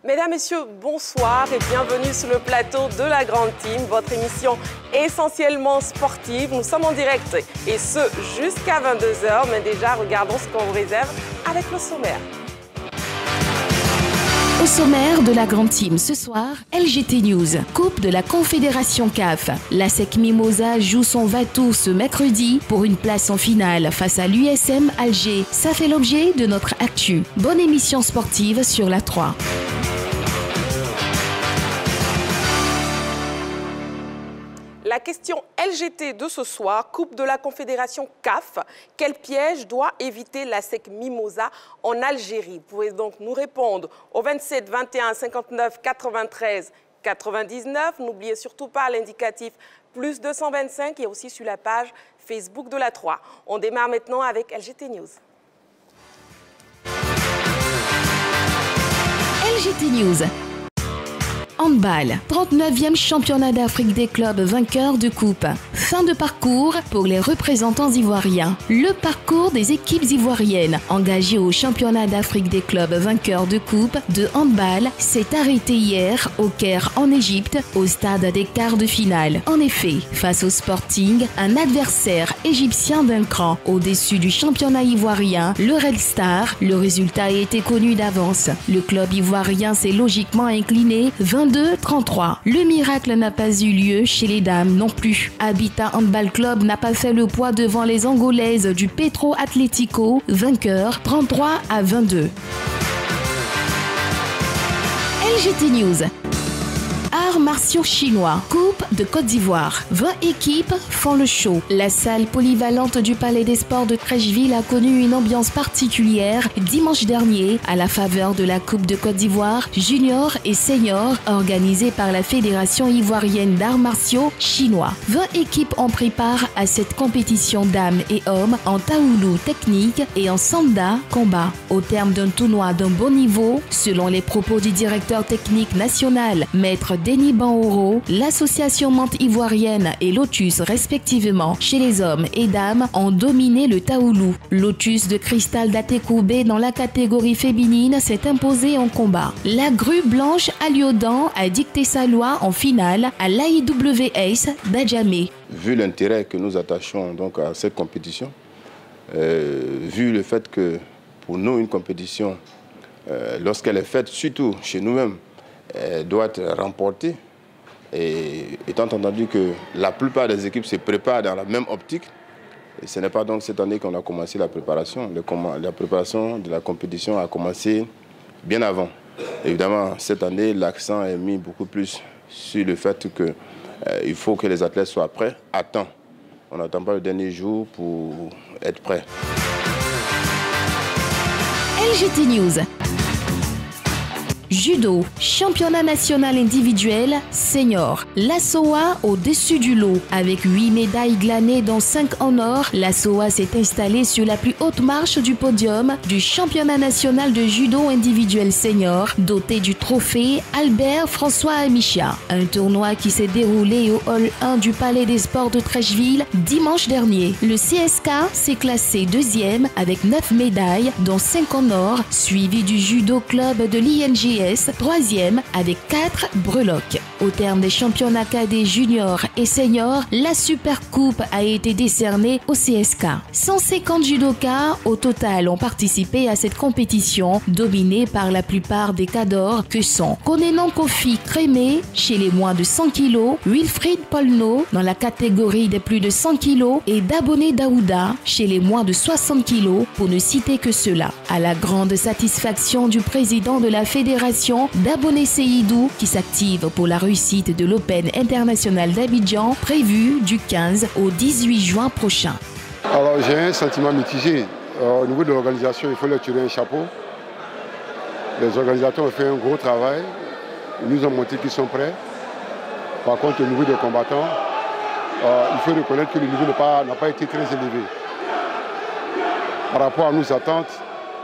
Mesdames, Messieurs, bonsoir et bienvenue sur le plateau de la Grande Team, votre émission essentiellement sportive. Nous sommes en direct et ce jusqu'à 22 h, mais déjà regardons ce qu'on vous réserve avec le sommaire. Au sommaire de la Grande Team ce soir, LGT News, Coupe de la Confédération CAF. L'ASEC Mimosa joue son va-tout ce mercredi pour une place en finale face à l'USM Alger. Ça fait l'objet de notre actu. Bonne émission sportive sur la 3. La question LGT de ce soir, Coupe de la Confédération CAF. Quel piège doit éviter l'ASEC Mimosa en Algérie? Vous pouvez donc nous répondre au 27 21 59 93 99. N'oubliez surtout pas l'indicatif plus 225 et aussi sur la page Facebook de la 3. On démarre maintenant avec LGT News. LGT News. Handball, 39e championnat d'Afrique des clubs vainqueurs de coupe. Fin de parcours pour les représentants ivoiriens. Le parcours des équipes ivoiriennes engagées au championnat d'Afrique des clubs vainqueurs de coupe de handball s'est arrêté hier au Caire en Égypte au stade des quarts de finale. En effet, face au Sporting, un adversaire égyptien d'un cran au-dessus du championnat ivoirien, le Red Star, le résultat a été connu d'avance. Le club ivoirien s'est logiquement incliné 22-33. Le miracle n'a pas eu lieu chez les dames non plus. Habitat Handball Club n'a pas fait le poids devant les Angolaises du Petro Atlético, vainqueur 33-22. LGT News. Arts martiaux chinois, Coupe de Côte d'Ivoire. 20 équipes font le show. La salle polyvalente du Palais des Sports de Crècheville a connu une ambiance particulière dimanche dernier à la faveur de la Coupe de Côte d'Ivoire junior et senior organisée par la Fédération ivoirienne d'arts martiaux chinois. 20 équipes ont pris part à cette compétition dames et hommes en taoulou technique et en sanda combat. Au terme d'un tournoi d'un bon niveau, selon les propos du directeur technique national, maître Denis Banoro, l'association Mante ivoirienne et Lotus respectivement chez les hommes et dames ont dominé le taoulou. Lotus de Cristal d'Atekoubé dans la catégorie féminine s'est imposé en combat. La grue blanche Aliodan a dicté sa loi en finale à l'AIWS d'Adjamé. Vu l'intérêt que nous attachons donc à cette compétition, vu le fait que pour nous une compétition, lorsqu'elle est faite surtout chez nous-mêmes, doit être remportée, et étant entendu que la plupart des équipes se préparent dans la même optique, et ce n'est pas donc cette année qu'on a commencé la préparation. La préparation de la compétition a commencé bien avant. Évidemment, cette année, l'accent est mis beaucoup plus sur le fait qu'il faut que les athlètes soient prêts à temps. On n'attend pas le dernier jour pour être prêts. LGT News. Judo, championnat national individuel senior. La SOA au-dessus du lot. Avec 8 médailles glanées dont 5 en or, la SOA s'est installée sur la plus haute marche du podium du championnat national de judo individuel senior, doté du trophée Albert François Amicia. Un tournoi qui s'est déroulé au hall 1 du Palais des Sports de Crècheville dimanche dernier. Le CSK s'est classé deuxième avec 9 médailles, dont 5 en or, suivi du judo club de l'INGS, troisième avec 4 breloques. Au terme des championnats cadets juniors et seniors, la Super Coupe a été décernée au CSK. 150 judokas au total ont participé à cette compétition, dominée par la plupart des cadors que sont Konenon Kofi Crémé chez les moins de 100 kg, Wilfried Polno dans la catégorie des plus de 100 kg et Daboné Daouda chez les moins de 60 kg, pour ne citer que cela. À la grande satisfaction du président de la Fédération d'Aboné Seydou, qui s'active pour la réussite de l'Open international d'Abidjan, prévu du 15 au 18 juin prochain. Alors j'ai un sentiment mitigé. Au niveau de l'organisation, il faut leur tirer un chapeau. Les organisateurs ont fait un gros travail. Ils nous ont montré qu'ils sont prêts. Par contre, au niveau des combattants, il faut reconnaître que le niveau n'a pas été très élevé. Par rapport à nos attentes,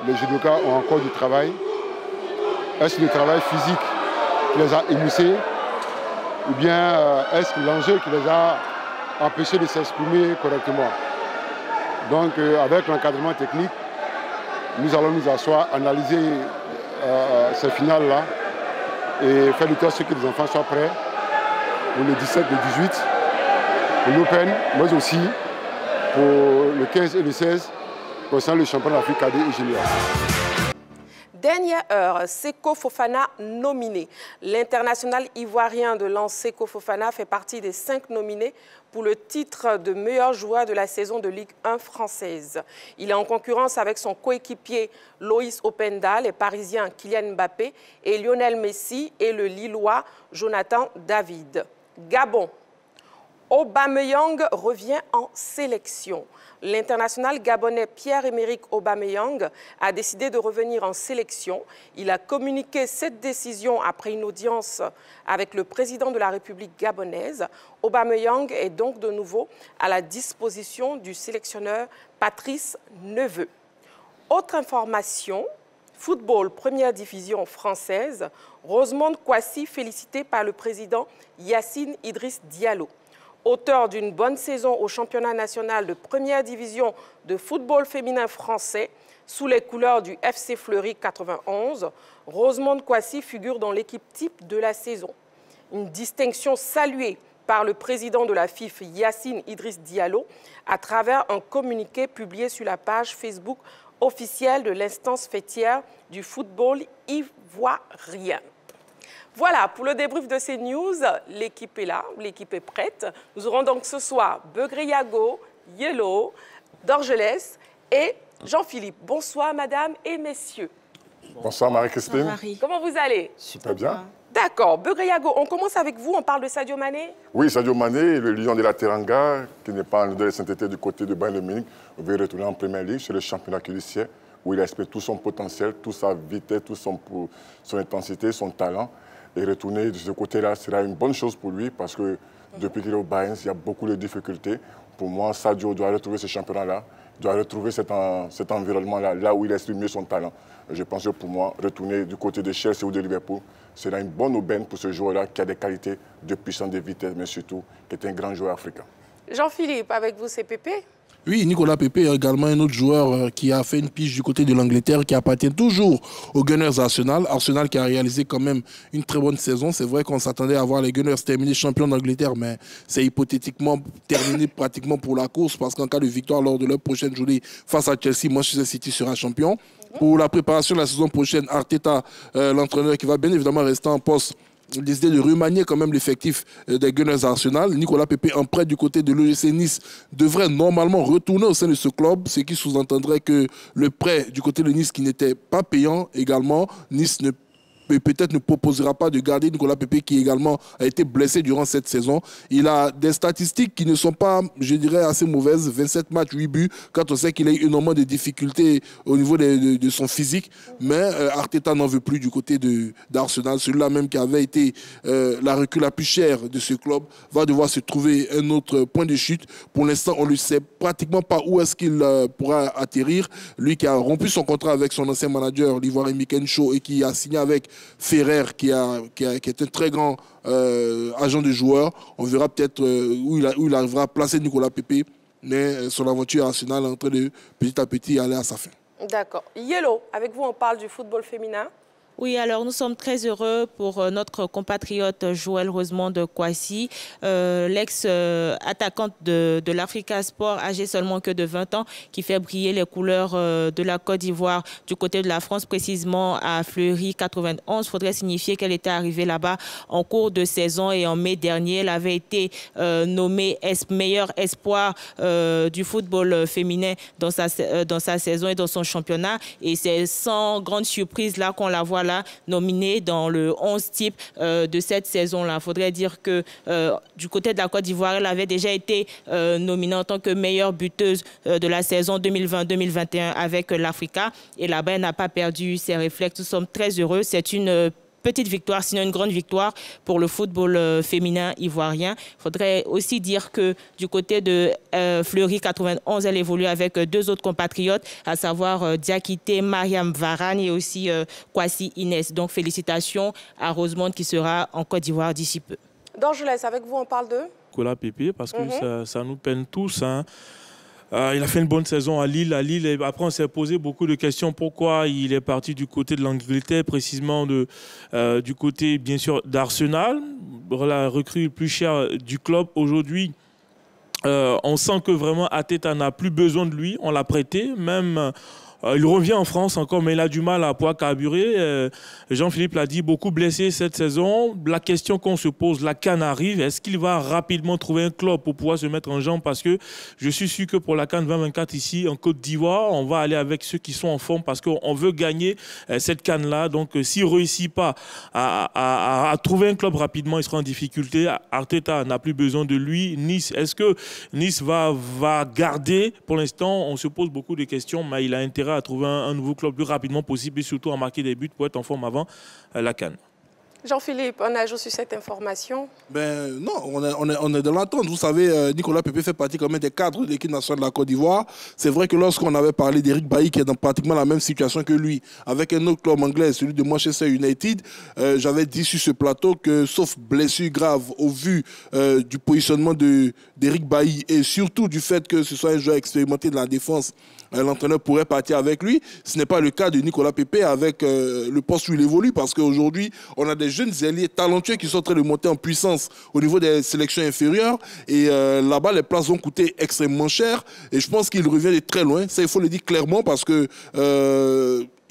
les judokas ont encore du travail. Est-ce le travail physique qui les a émoussés, ou bien est-ce l'enjeu qui les a empêchés de s'exprimer correctement? Donc avec l'encadrement technique, nous allons nous asseoir, analyser ces finales-là et faire le temps ce que les enfants soient prêts pour le 17, le 18, pour l'Open, mais aussi pour le 15 et le 16, concernant le championnat d'Afrique cadet et junior. Dernière heure, Seko Fofana nominé. L'international ivoirien de Lens, Seko Fofana, fait partie des 5 nominés pour le titre de meilleur joueur de la saison de Ligue 1 française. Il est en concurrence avec son coéquipier Loïs Openda, les Parisiens Kylian Mbappé et Lionel Messi et le Lillois Jonathan David. Gabon. Aubameyang revient en sélection. L'international gabonais Pierre-Emerick Aubameyang a décidé de revenir en sélection. Il a communiqué cette décision après une audience avec le président de la République gabonaise. Aubameyang est donc de nouveau à la disposition du sélectionneur Patrice Neveu. Autre information, football première division française, Rosemonde Kwasi félicité par le président Yacine Idriss Diallo. Auteur d'une bonne saison au championnat national de première division de football féminin français, sous les couleurs du FC Fleury 91, Rosemonde Kwasi figure dans l'équipe type de la saison. Une distinction saluée par le président de la FIF, Yacine Idriss Diallo, à travers un communiqué publié sur la page Facebook officielle de l'instance fêtière du football ivoirien. Voilà, pour le débrief de ces news, l'équipe est là, l'équipe est prête. Nous aurons donc ce soir Begré Yago, Yellow, Dorgelès et Jean-Philippe. Bonsoir, madame et messieurs. Bonsoir, Marie-Christine. Comment vous allez? Super bien. D'accord. Begré Yago, on commence avec vous. On parle de Sadio Mané. Oui, Sadio Mané, le lion de la Teranga, qui n'est pas en de sainteté du côté de Bayern Munich, veut retourner en Première Ligue sur le championnat judiciaire, où il exploite tout son potentiel, toute sa vitesse, toute son intensité, son talent. Et retourner de ce côté-là sera une bonne chose pour lui parce que depuis qu'il est au Bayern, il y a beaucoup de difficultés. Pour moi, Sadio doit retrouver ce championnat-là, doit retrouver cet environnement-là, là où il exprime mieux son talent. Je pense que pour moi, retourner du côté de Chelsea ou de Liverpool sera une bonne aubaine pour ce joueur-là qui a des qualités de puissance, de vitesse, mais surtout qui est un grand joueur africain. Jean-Philippe, avec vous, c'est Pépé. Oui, Nicolas Pepe est également un autre joueur qui a fait une pige du côté de l'Angleterre, qui appartient toujours aux Gunners Arsenal. Arsenal qui a réalisé quand même une très bonne saison. C'est vrai qu'on s'attendait à voir les Gunners terminer champions d'Angleterre, mais c'est hypothétiquement terminé pratiquement pour la course parce qu'en cas de victoire lors de leur prochaine journée face à Chelsea, Manchester City sera champion. Pour la préparation de la saison prochaine, Arteta, l'entraîneur qui va bien évidemment rester en poste, décidé de remanier quand même l'effectif des Gunners Arsenal. Nicolas Pepe, en prêt du côté de l'OGC Nice, devrait normalement retourner au sein de ce club, ce qui sous-entendrait que le prêt du côté de Nice qui n'était pas payant également, Nice peut-être ne proposera pas de garder Nicolas Pepe qui également a été blessé durant cette saison. Il a des statistiques qui ne sont pas, je dirais, assez mauvaises. 27 matchs, 8 buts, quand on sait qu'il a eu énormément de difficultés au niveau de son physique. Mais Arteta n'en veut plus du côté d'Arsenal. Celui-là même qui avait été la recrue la plus chère de ce club va devoir se trouver un autre point de chute. Pour l'instant, on ne sait pratiquement pas où est-ce qu'il pourra atterrir. Lui qui a rompu son contrat avec son ancien manager, l'Ivoirien Mikel Cho, et qui a signé avec Ferrer, qui est un très grand agent de joueurs. On verra peut-être où il arrivera à placer Nicolas Pepe, mais son aventure à Arsenal est en train de petit à petit aller à sa fin. D'accord. Yellow, avec vous, on parle du football féminin. Oui, alors nous sommes très heureux pour notre compatriote Joël Rosemonde Kwasi, l'ex-attaquante de l'Africa Sport, âgée seulement que de 20 ans, qui fait briller les couleurs de la Côte d'Ivoire du côté de la France, précisément à Fleury 91. Il faudrait signifier qu'elle était arrivée là-bas en cours de saison et en mai dernier, elle avait été nommée meilleur espoir du football féminin dans sa saison et dans son championnat. Et c'est sans grande surprise là qu'on la voit là, nominée dans le 11 type de cette saison-là. Il faudrait dire que du côté de la Côte d'Ivoire, elle avait déjà été nominée en tant que meilleure buteuse de la saison 2020-2021 avec l'Africa. Et là-bas, elle n'a pas perdu ses réflexes. Nous sommes très heureux. C'est une petite victoire, sinon une grande victoire pour le football féminin ivoirien. Il faudrait aussi dire que du côté de Fleury 91, elle évolue avec deux autres compatriotes, à savoir Diakité Mariam Varane et aussi Kwasi Inès. Donc félicitations à Rosemonde qui sera en Côte d'Ivoire d'ici peu. Donc je laisse avec vous, on parle de Nicolas Pepe parce que ça nous peine tous. Hein. Il a fait une bonne saison à Lille. Après, on s'est posé beaucoup de questions. Pourquoi il est parti du côté de l'Angleterre, précisément du côté, bien sûr, d'Arsenal, la recrue plus chère du club aujourd'hui. On sent que vraiment Arteta n'a plus besoin de lui. On l'a prêté, même... il revient en France encore, mais il a du mal à pouvoir carburer. Jean-Philippe l'a dit, beaucoup blessé cette saison. La question qu'on se pose, la CAN arrive. Est-ce qu'il va rapidement trouver un club pour pouvoir se mettre en jambe? Parce que je suis sûr que pour la CAN 2024 ici, en Côte d'Ivoire, on va aller avec ceux qui sont en forme parce qu'on veut gagner cette CAN-là. Donc, s'il ne réussit pas à trouver un club rapidement, il sera en difficulté. Arteta n'a plus besoin de lui. Nice, est-ce que Nice va garder? Pour l'instant, on se pose beaucoup de questions, mais il a intérêt à trouver un nouveau club le plus rapidement possible et surtout à marquer des buts pour être en forme avant la CAN. Jean-Philippe, un ajout sur cette information? Ben non, on est dans l'attente. Vous savez, Nicolas Pepe fait partie quand même des cadres de l'équipe nationale de la Côte d'Ivoire. C'est vrai que lorsqu'on avait parlé d'Eric Bailly, qui est dans pratiquement la même situation que lui, avec un autre club anglais, celui de Manchester United, j'avais dit sur ce plateau que, sauf blessure grave, au vu du positionnement d'Eric Bailly et surtout du fait que ce soit un joueur expérimenté de la défense, l'entraîneur pourrait partir avec lui. Ce n'est pas le cas de Nicolas Pepe avec le poste où il évolue, parce qu'aujourd'hui, on a des jeunes ailiers talentueux qui sont en train de monter en puissance au niveau des sélections inférieures. Et là-bas, les places vont coûter extrêmement cher. Et je pense qu'il revient de très loin. Ça, il faut le dire clairement, parce que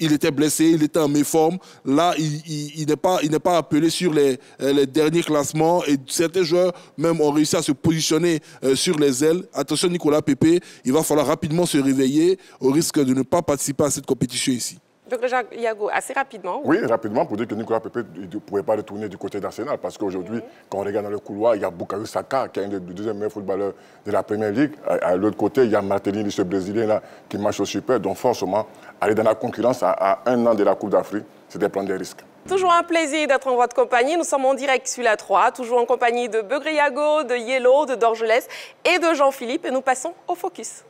il était blessé, il était en méforme. Là, il n'est pas appelé sur les derniers classements. Et certains joueurs même ont réussi à se positionner sur les ailes. Attention, Nicolas Pepe, il va falloir rapidement se réveiller au risque de ne pas participer à cette compétition ici. Docteur Jacques Yago, assez rapidement. Oui, rapidement, pour dire que Nicolas Pepe ne pouvait pas retourner du côté d'Arsenal. Parce qu'aujourd'hui, quand on regarde dans le couloir, il y a Bukayo Saka, qui est un des deuxièmes meilleurs footballeurs de la Première Ligue. À l'autre côté, il y a Martinelli, ce Brésilien-là, qui marche au super. Donc forcément, aller dans la concurrence à 1 an de la Coupe d'Afrique, c'était prendre des risques. Toujours un plaisir d'être en votre compagnie. Nous sommes en direct sur la 3, toujours en compagnie de Begré Yago, de Yellow, de Dorgelès et de Jean-Philippe. Et nous passons au focus.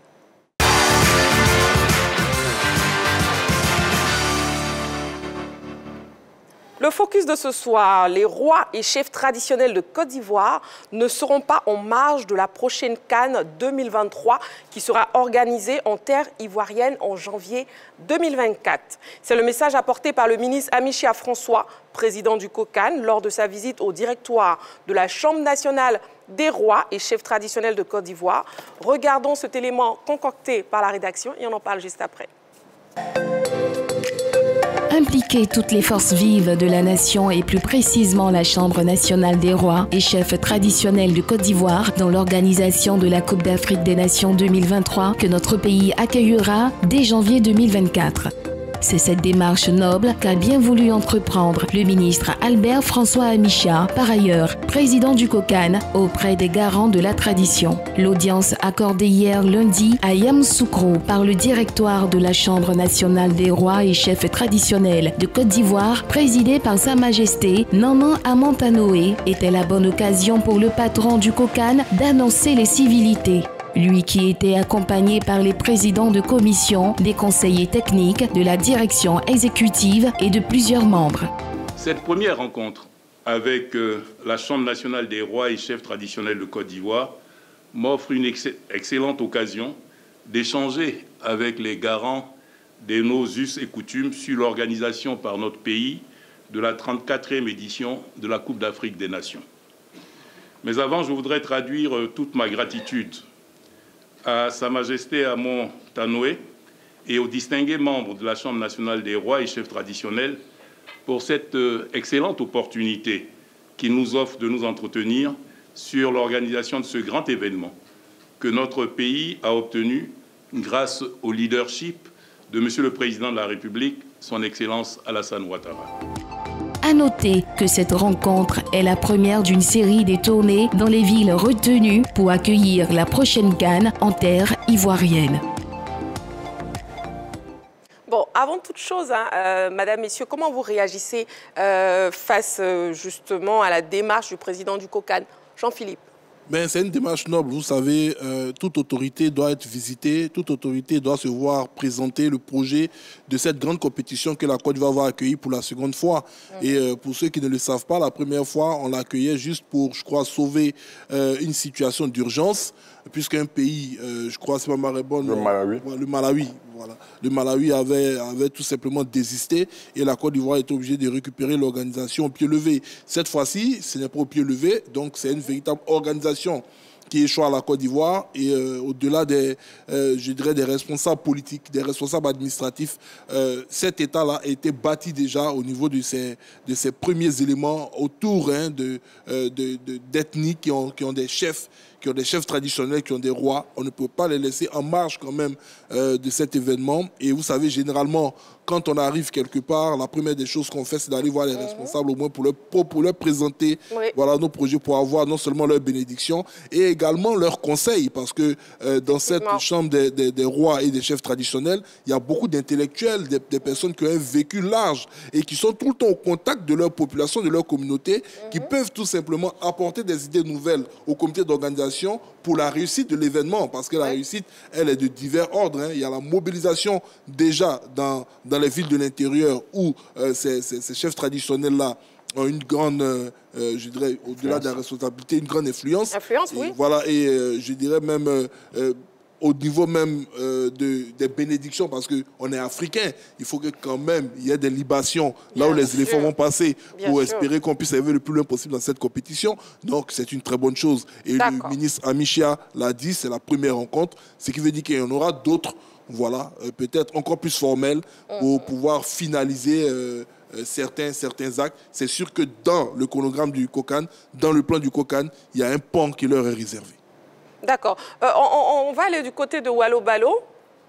Le focus de ce soir, les rois et chefs traditionnels de Côte d'Ivoire ne seront pas en marge de la prochaine CAN 2023 qui sera organisée en terre ivoirienne en janvier 2024. C'est le message apporté par le ministre Amichia François, président du COCAN, lors de sa visite au directoire de la Chambre nationale des rois et chefs traditionnels de Côte d'Ivoire. Regardons cet élément concocté par la rédaction et on en parle juste après. Impliquer toutes les forces vives de la nation et plus précisément la Chambre nationale des rois et chefs traditionnels de Côte d'Ivoire dans l'organisation de la Coupe d'Afrique des Nations 2023 que notre pays accueillera dès janvier 2024. C'est cette démarche noble qu'a bien voulu entreprendre le ministre Albert François Amichia, par ailleurs président du COCAN, auprès des garants de la tradition. L'audience accordée hier lundi à Yamoussoukro par le directoire de la Chambre nationale des rois et chefs traditionnels de Côte d'Ivoire, présidée par Sa Majesté Nanan Amantanoé, était la bonne occasion pour le patron du COCAN d'annoncer les civilités. Lui qui était accompagné par les présidents de commission, des conseillers techniques, de la direction exécutive et de plusieurs membres. Cette première rencontre avec la Chambre nationale des rois et chefs traditionnels de Côte d'Ivoire m'offre une excellente occasion d'échanger avec les garants de nos us et coutumes sur l'organisation par notre pays de la 34e édition de la Coupe d'Afrique des Nations. Mais avant, je voudrais traduire toute ma gratitude à Sa Majesté Amon Tanoé et aux distingués membres de la Chambre nationale des rois et chefs traditionnels pour cette excellente opportunité qu'ils nous offrent de nous entretenir sur l'organisation de ce grand événement que notre pays a obtenu grâce au leadership de Monsieur le Président de la République, Son Excellence Alassane Ouattara. À noter que cette rencontre est la première d'une série de tournées dans les villes retenues pour accueillir la prochaine CAN en terre ivoirienne. Bon, avant toute chose, Madame, Messieurs, comment vous réagissez face justement à la démarche du président du COCAN, Jean-Philippe? Ben, c'est une démarche noble. Vous savez, toute autorité doit être visitée, toute autorité doit se voir présenter le projet de cette grande compétition que la Côte d'Ivoire va accueillir pour la seconde fois. Et pour ceux qui ne le savent pas, la première fois, on l'accueillait juste pour, je crois, sauver une situation d'urgence, puisqu'un pays, je crois, c'est pas Marébonne, le Malawi. Voilà. Le Malawi avait tout simplement désisté et la Côte d'Ivoire était obligée de récupérer l'organisation au pied levé. Cette fois-ci, ce n'est pas au pied levé, donc c'est une véritable organisation qui échoue à la Côte d'Ivoire et au-delà des, je dirais, des responsables politiques, des responsables administratifs, cet État-là a été bâti déjà au niveau de ces premiers éléments autour d'ethnies qui ont des chefs traditionnels, qui ont des rois. On ne peut pas les laisser en marge quand même de cet événement. Et vous savez, généralement, quand on arrive quelque part, la première des choses qu'on fait, c'est d'aller voir les responsables, au moins pour leur présenter voilà, nos projets, pour avoir non seulement leur bénédiction, et également leurs conseils. Parce que dans cette chambre des rois et des chefs traditionnels, il y a beaucoup d'intellectuels, des personnes qui ont un vécu large et qui sont tout le temps au contact de leur population, de leur communauté, qui peuvent tout simplement apporter des idées nouvelles au comité d'organisation pour la réussite de l'événement. Parce que la réussite, elle est de divers ordres. Il y a la mobilisation déjà dans les villes de l'intérieur où ces chefs traditionnels-là ont une grande, je dirais, au-delà de la responsabilité, une grande influence. Oui. Voilà, et je dirais même au niveau même des bénédictions, parce qu'on est africain, il faut que quand même il y ait des libations là où les éléphants vont passer pour espérer qu'on puisse arriver le plus loin possible dans cette compétition. Donc c'est une très bonne chose. Et le ministre Amichia l'a dit, c'est la première rencontre, ce qui veut dire qu'il y en aura d'autres, voilà, peut-être encore plus formels pour pouvoir finaliser certains actes. C'est sûr que dans le chronogramme du COCAN, dans le plan du COCAN, il y a un pan qui leur est réservé. D'accord. On va aller du côté de Wallo Ballo,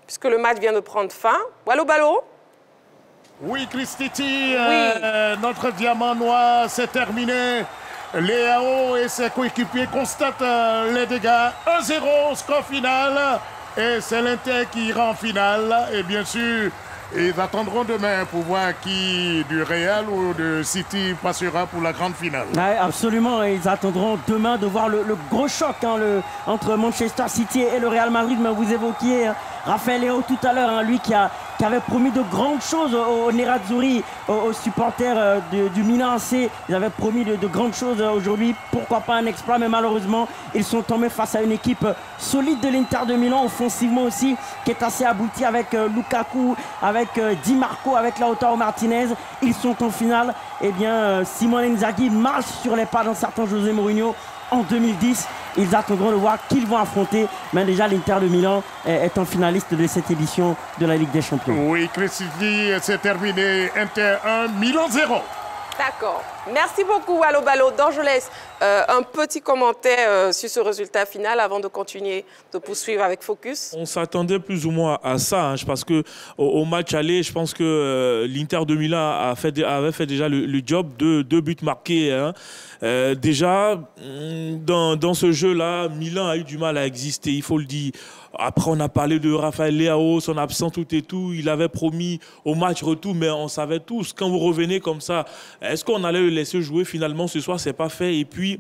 puisque le match vient de prendre fin. Wallo Ballo? Oui, Christiti, notre diamant noir, c'est terminé. Léao et ses coéquipiers constatent les dégâts. 1-0, score final. Et c'est l'Inter qui ira en finale. Et bien sûr, ils attendront demain pour voir qui du Real ou de City passera pour la grande finale. Ouais, absolument, ils attendront demain de voir le gros choc entre Manchester City et le Real Madrid. Mais vous évoquiez Raphaël Léao tout à l'heure, lui qui avait promis de grandes choses aux Nerazzurri, aux supporters du Milan AC. Ils avaient promis de grandes choses aujourd'hui. Pourquoi pas un exploit, mais malheureusement, ils sont tombés face à une équipe solide de l'Inter de Milan, offensivement aussi, qui est assez aboutie avec Lukaku, avec Di Marco, avec Lautaro Martinez. Ils sont en finale. Eh bien, Simone Inzaghi marche sur les pas d'un certain José Mourinho en 2010. Ils attendront de voir qui ils vont affronter. Mais déjà, l'Inter de Milan est en finaliste de cette édition de la Ligue des Champions. Oui, Christophe, c'est terminé. Inter 1, Milan 0. D'accord. Merci beaucoup, Wallo Ballo. Donc, je laisse un petit commentaire sur ce résultat final avant de continuer de poursuivre avec Focus. On s'attendait plus ou moins à ça, parce qu'au match aller, je pense que l'Inter de Milan avait fait déjà le job, deux buts marqués. Déjà, dans ce jeu-là, Milan a eu du mal à exister, il faut le dire. Après, on a parlé de Raphaël Léao, son absence, tout et tout. Il avait promis au match retour, mais on savait tous, quand vous revenez comme ça, est-ce qu'on allait le laisser jouer finalement ce soir? C'est pas fait. Et puis,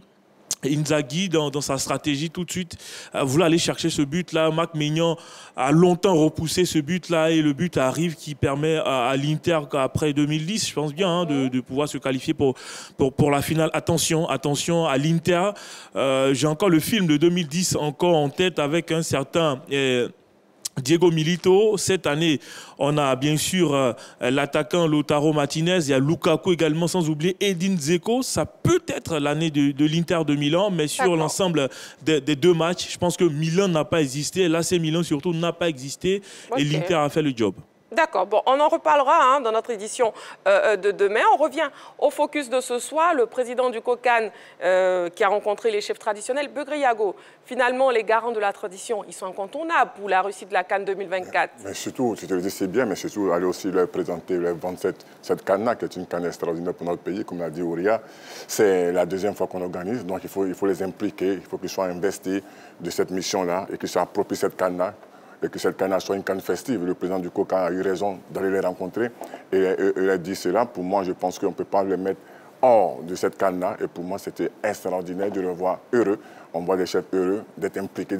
Inzaghi, dans sa stratégie, tout de suite, voulait aller chercher ce but-là. Marc Maignan a longtemps repoussé ce but-là et le but arrive qui permet à l'Inter, après 2010, je pense bien, de pouvoir se qualifier pour la finale. Attention à l'Inter. J'ai encore le film de 2010 encore en tête avec un certain... Diego Milito. Cette année, on a bien sûr l'attaquant Lautaro Martinez, il y a Lukaku également, sans oublier Edin Dzeko. Ça peut être l'année de l'Inter de Milan, mais sur l'ensemble des deux matchs, je pense que Milan n'a pas existé, l'AC Milan surtout n'a pas existé, et l'Inter a fait le job. D'accord, bon, on en reparlera dans notre édition de demain. On revient au focus de ce soir. Le président du COCAN qui a rencontré les chefs traditionnels, Begriago. Finalement, les garants de la tradition, ils sont incontournables pour la réussite de la CAN 2024. Mais surtout, tu te le dis, c'est bien, mais surtout, aller aussi leur présenter, leur vendre cette CAN-là, qui est une CAN extraordinaire pour notre pays, comme l'a dit Ouria. C'est la deuxième fois qu'on organise, donc il faut les impliquer, il faut qu'ils soient investis de cette mission-là et qu'ils s'approprient cette CAN-là. Et que cette CAN soit une CAN festive. Le président du COCAN a eu raison d'aller les rencontrer et il a dit cela. Pour moi, je pense qu'on ne peut pas les mettre hors de cette CAN-là. Et pour moi, c'était extraordinaire de le voir heureux. On voit des chefs heureux d'être impliqués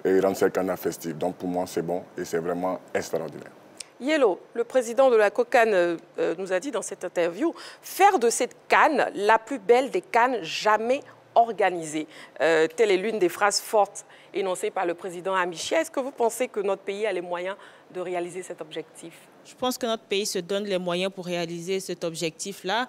et rendre cette CAN festive. Donc pour moi, c'est bon et c'est vraiment extraordinaire. Yellow, le président de la COCAN nous a dit dans cette interview, faire de cette CAN la plus belle des CAN jamais organisée. Telle est l'une des phrases fortes énoncées par le président Amichia. Est-ce que vous pensez que notre pays a les moyens de réaliser cet objectif? Je pense que notre pays se donne les moyens pour réaliser cet objectif-là.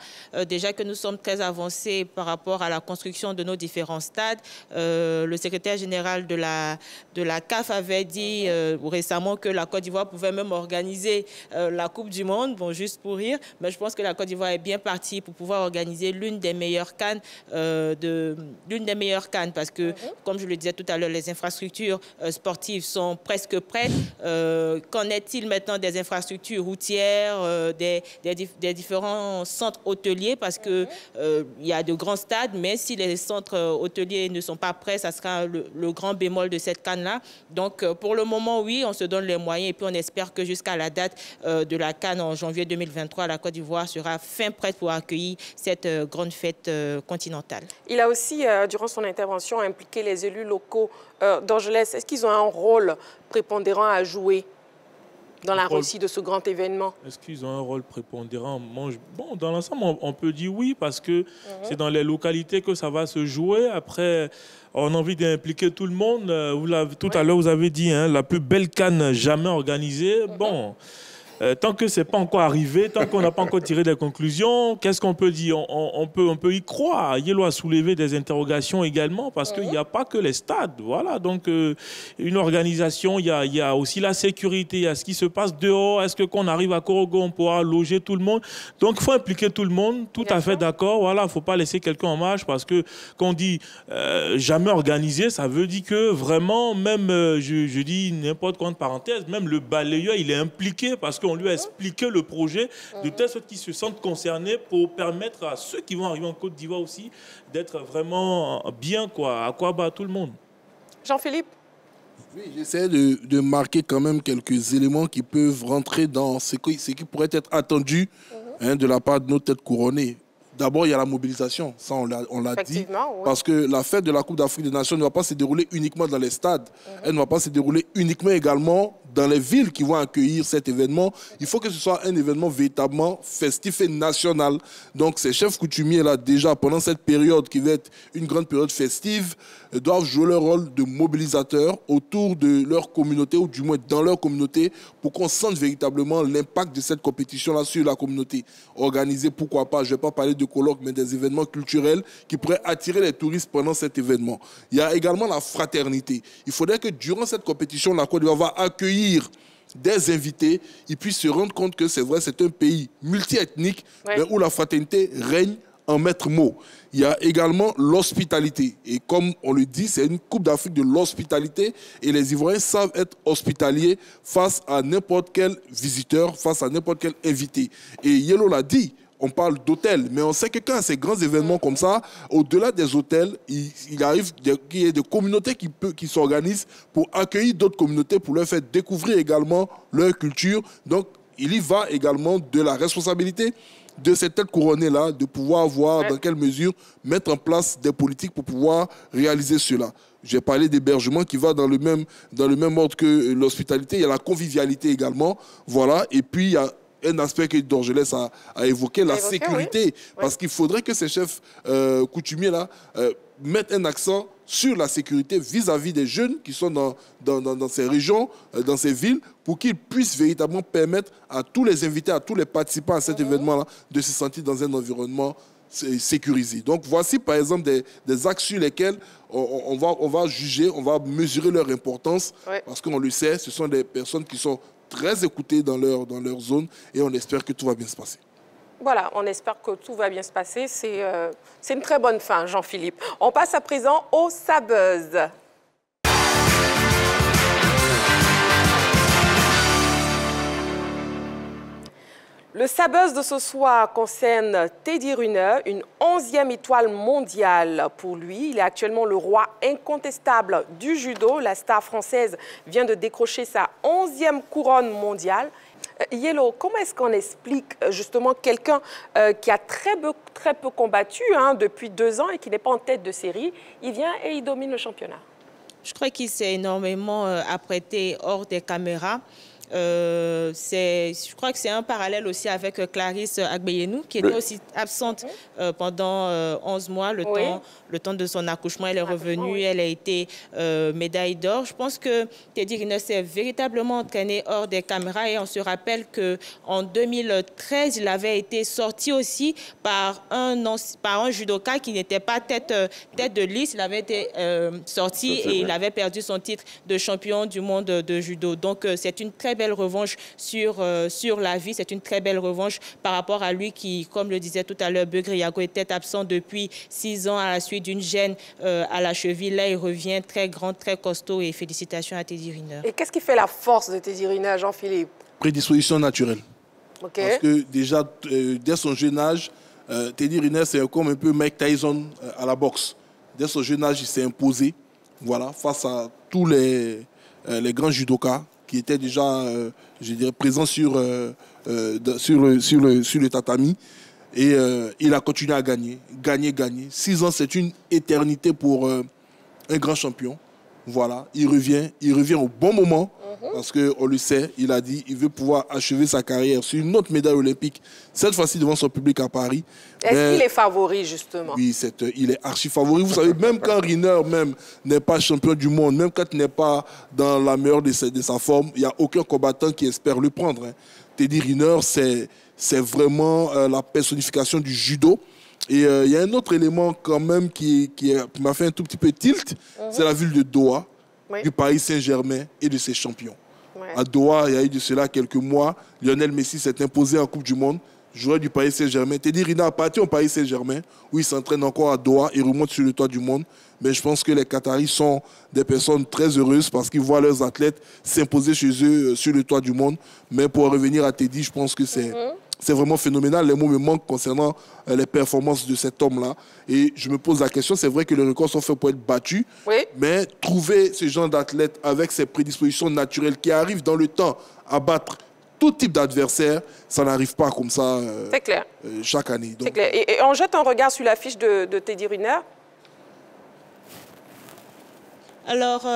Déjà que nous sommes très avancés par rapport à la construction de nos différents stades. Le secrétaire général de la CAF avait dit récemment que la Côte d'Ivoire pouvait même organiser la Coupe du Monde. Bon, juste pour rire. Mais je pense que la Côte d'Ivoire est bien partie pour pouvoir organiser l'une des meilleures CAN parce que, comme je le disais tout à l'heure, les infrastructures sportives sont presque prêtes. Qu'en est-il maintenant des infrastructures routières, des différents centres hôteliers, parce que il y a de grands stades, mais si les centres hôteliers ne sont pas prêts, ça sera le grand bémol de cette CAN-là. Donc, pour le moment, oui, on se donne les moyens et puis on espère que jusqu'à la date de la CAN en janvier 2023, la Côte d'Ivoire sera fin prête pour accueillir cette grande fête continentale. Il a aussi, durant son intervention, impliqué les élus locaux d'Angeles. Est-ce qu'ils ont un rôle prépondérant à jouer dans la réussite de ce grand événement? Est-ce qu'ils ont un rôle prépondérant? Bon, dans l'ensemble, on peut dire oui, parce que c'est dans les localités que ça va se jouer. Après, on a envie d'impliquer tout le monde. Tout à l'heure, vous avez dit, hein, la plus belle CAN jamais organisée. Bon, tant que ce n'est pas encore arrivé, tant qu'on n'a pas encore tiré des conclusions, qu'est-ce qu'on peut dire? On peut y croire. Yellow a soulevé des interrogations également, parce qu'il n'y a pas que les stades. Voilà, donc une organisation, il y a aussi la sécurité, il y a ce qui se passe dehors. Est-ce que quand on arrive à Korogo, on pourra loger tout le monde? Donc il faut impliquer tout le monde, tout à fait d'accord. Voilà, il ne faut pas laisser quelqu'un en marge, parce que quand on dit jamais organisé, ça veut dire que vraiment, même, je dis n'importe quoi entre parenthèses, même le balayeur, il est impliqué, parce qu'on lui a expliqué le projet de telle sorte qu'ils se sentent concernés pour permettre à ceux qui vont arriver en Côte d'Ivoire aussi d'être vraiment bien, quoi, à quoi bat tout le monde. Jean-Philippe? Oui, j'essaie de marquer quand même quelques éléments qui peuvent rentrer dans ce qui pourrait être attendu de la part de nos têtes couronnées. D'abord, il y a la mobilisation, ça on l'a dit, oui. Parce que la fête de la Coupe d'Afrique des Nations ne va pas se dérouler uniquement dans les stades, elle ne va pas se dérouler uniquement également dans les villes qui vont accueillir cet événement. Il faut que ce soit un événement véritablement festif et national. Donc ces chefs coutumiers là, déjà pendant cette période qui va être une grande période festive, doivent jouer leur rôle de mobilisateurs autour de leur communauté, ou du moins dans leur communauté, pour qu'on sente véritablement l'impact de cette compétition-là sur la communauté. Organiser, pourquoi pas, je ne vais pas parler de colloques, mais des événements culturels qui pourraient attirer les touristes pendant cet événement. Il y a également la fraternité. Il faudrait que durant cette compétition, la Côte d'Ivoire va accueillir des invités, ils puissent se rendre compte que c'est vrai, c'est un pays multiethnique, mais où la fraternité règne en maître mot. Il y a également l'hospitalité. Et comme on le dit, c'est une Coupe d'Afrique de l'hospitalité. Et les Ivoiriens savent être hospitaliers face à n'importe quel visiteur, face à n'importe quel invité. Et Yellow l'a dit, on parle d'hôtels, mais on sait que quand ces grands événements comme ça, au-delà des hôtels, il arrive qu'il y ait des communautés qui s'organisent pour accueillir d'autres communautés, pour leur faire découvrir également leur culture. Donc, il y va également de la responsabilité de cette tête couronnée-là, de pouvoir voir dans quelle mesure mettre en place des politiques pour pouvoir réaliser cela. J'ai parlé d'hébergement qui va dans le même ordre que l'hospitalité. Il y a la convivialité également. Voilà. Et puis, il y a un aspect que Dorgelès a évoqué, la sécurité. Oui. Parce qu'il faudrait que ces chefs coutumiers-là mettent un accent sur la sécurité vis-à-vis des jeunes qui sont dans ces régions, dans ces villes, pour qu'ils puissent véritablement permettre à tous les invités, à tous les participants à cet événement-là, de se sentir dans un environnement sécurisé. Donc voici par exemple des axes sur lesquels on va juger, on va mesurer leur importance, parce qu'on le sait, ce sont des personnes qui sont très écoutés dans leur zone, et on espère que tout va bien se passer. Voilà, on espère que tout va bien se passer. C'est une très bonne fin, Jean-Philippe. On passe à présent au Sabuzz. Le Sabuzz de ce soir concerne Teddy Riner, une 11e étoile mondiale pour lui. Il est actuellement le roi incontestable du judo. La star française vient de décrocher sa 11e couronne mondiale. Yellow, comment est-ce qu'on explique justement quelqu'un qui a très peu combattu depuis 2 ans et qui n'est pas en tête de série, il vient et il domine le championnat? Je crois qu'il s'est énormément apprêté hors des caméras. Je crois que c'est un parallèle aussi avec Clarisse Agbeyenou, qui était aussi absente pendant 11 mois, le temps de son accouchement. Elle est revenue, elle a été médaille d'or. Je pense que Teddy Riner s'est véritablement entraîné hors des caméras et on se rappelle qu'en 2013, il avait été sorti aussi par un judoka qui n'était pas tête de liste. Il avait été sorti et il avait perdu son titre de champion du monde de judo. Donc c'est une très belle revanche sur la vie. C'est une très belle revanche par rapport à lui qui, comme le disait tout à l'heure, Begriago était absent depuis 6 ans à la suite d'une gêne à la cheville. Là, il revient très grand, très costaud et félicitations à Teddy Riner. Et qu'est-ce qui fait la force de Teddy Riner, Jean-Philippe? Prédisposition naturelle. Parce que déjà, dès son jeune âge, Teddy Riner, c'est comme un peu Mike Tyson à la boxe. Dès son jeune âge, il s'est imposé face à tous les grands judokas qui étaient déjà, je dirais, présents sur le tatami. Et il a continué à gagner. 6 ans, c'est une éternité pour un grand champion. Voilà, il revient au bon moment. Parce qu'on le sait, il a dit qu'il veut pouvoir achever sa carrière sur une autre médaille olympique, cette fois-ci devant son public à Paris. Est-ce qu'il est favori, justement? Oui, il est archi favori. Vous savez, même quand Riner n'est pas champion du monde, même quand il n'est pas dans la meilleure de sa forme, il n'y a aucun combattant qui espère le prendre. Teddy Riner, c'est vraiment la personnification du judo. Et il y a un autre élément quand même qui m'a fait un tout petit peu tilt, c'est la ville de Doha. Du Paris Saint-Germain et de ses champions. À Doha, il y a eu de cela quelques mois, Lionel Messi s'est imposé en Coupe du Monde, joueur du Paris Saint-Germain. Teddy Riner a parti au Paris Saint-Germain, où il s'entraîne encore à Doha et remonte sur le toit du monde. Mais je pense que les Qataris sont des personnes très heureuses parce qu'ils voient leurs athlètes s'imposer chez eux sur le toit du monde. Mais pour revenir à Teddy, je pense que c'est vraiment phénoménal. Les mots me manquent concernant les performances de cet homme-là. Et je me pose la question, c'est vrai que les records sont faits pour être battus, mais trouver ce genre d'athlète avec ses prédispositions naturelles qui arrivent dans le temps à battre tout type d'adversaire, ça n'arrive pas comme ça chaque année. C'est clair. Et on jette un regard sur la fiche de Teddy Riner. Alors,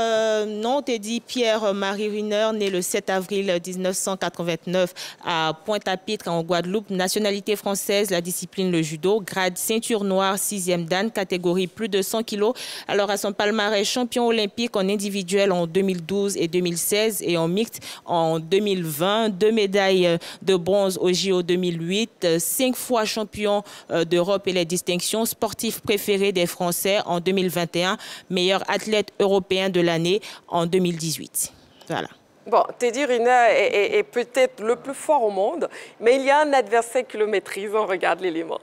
non, Teddy Pierre-Marie Riner, né le 7 avril 1989 à Pointe-à-Pitre, en Guadeloupe, nationalité française, la discipline le judo, grade ceinture noire, 6e dan, catégorie plus de 100 kilos. Alors, à son palmarès, champion olympique en individuel en 2012 et 2016 et en mixte en 2020, 2 médailles de bronze au JO 2008, 5 fois champion d'Europe et les distinctions, sportif préféré des Français en 2021, meilleur athlète européen de l'année en 2018. Voilà. Bon, Teddy Riner est peut-être le plus fort au monde, mais il y a un adversaire qui le maîtrise. On regarde l'élément.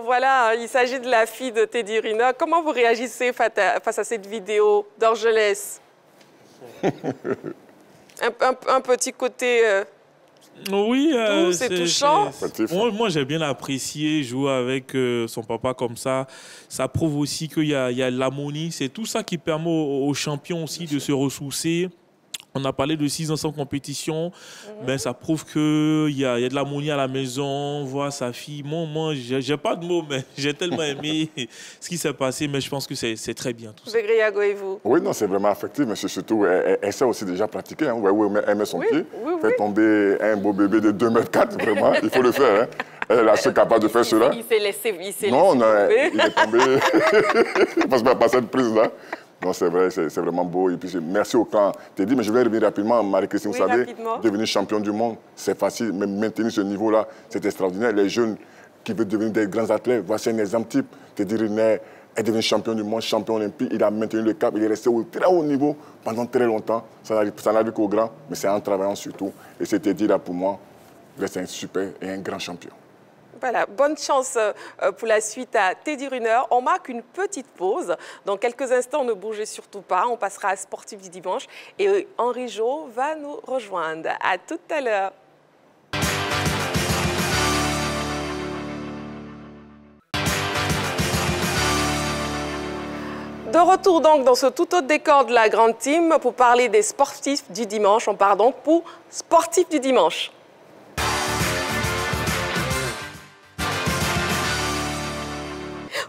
Voilà, il s'agit de la fille de Teddy Riner. Comment vous réagissez face à cette vidéo d'Orgelès? un petit côté oui, c'est touchant. Moi, j'ai bien apprécié jouer avec son papa comme ça. Ça prouve aussi qu'il y a de l'harmonie. C'est tout ça qui permet aux champions aussi de se ressourcer. On a parlé de 6 ans sans compétition, mais ça prouve qu'il y a de l'harmonie à la maison, voir sa fille. Moi j'ai pas de mots, mais j'ai tellement aimé ce qui s'est passé, mais je pense que c'est très bien tout ça. Begriago et vous? Oui, non, c'est vraiment affectif, mais surtout, elle sait aussi déjà pratiquer. Hein. Elle met son pied, fait tomber un beau bébé de 2,4 m, vraiment, il faut le faire. Hein. Elle est assez capable de faire cela. Il s'est laissé il est tombé. Parce que pas cette prise-là. Non, c'est vrai, c'est vraiment beau. Et puis, merci au camp Teddy. Mais je vais revenir rapidement. Marie-Christine, vous savez, devenir champion du monde, c'est facile. Mais maintenir ce niveau-là, c'est extraordinaire. Les jeunes qui veulent devenir des grands athlètes, voici un exemple type. Teddy Riner est devenu champion du monde, champion olympique. Il a maintenu le cap. Il est resté au très haut niveau pendant très longtemps. Ça n'arrive qu'aux grands, mais c'est en travaillant surtout. Et c'est Teddy là, pour moi, reste un super et un grand champion. Voilà, bonne chance pour la suite à Teddy Riner. On marque une petite pause. Dans quelques instants, ne bougez surtout pas. On passera à Sportif du dimanche et Henri Jo va nous rejoindre. À tout à l'heure. De retour donc dans ce tout autre décor de la grande team pour parler des sportifs du dimanche. On part donc pour Sportifs du dimanche.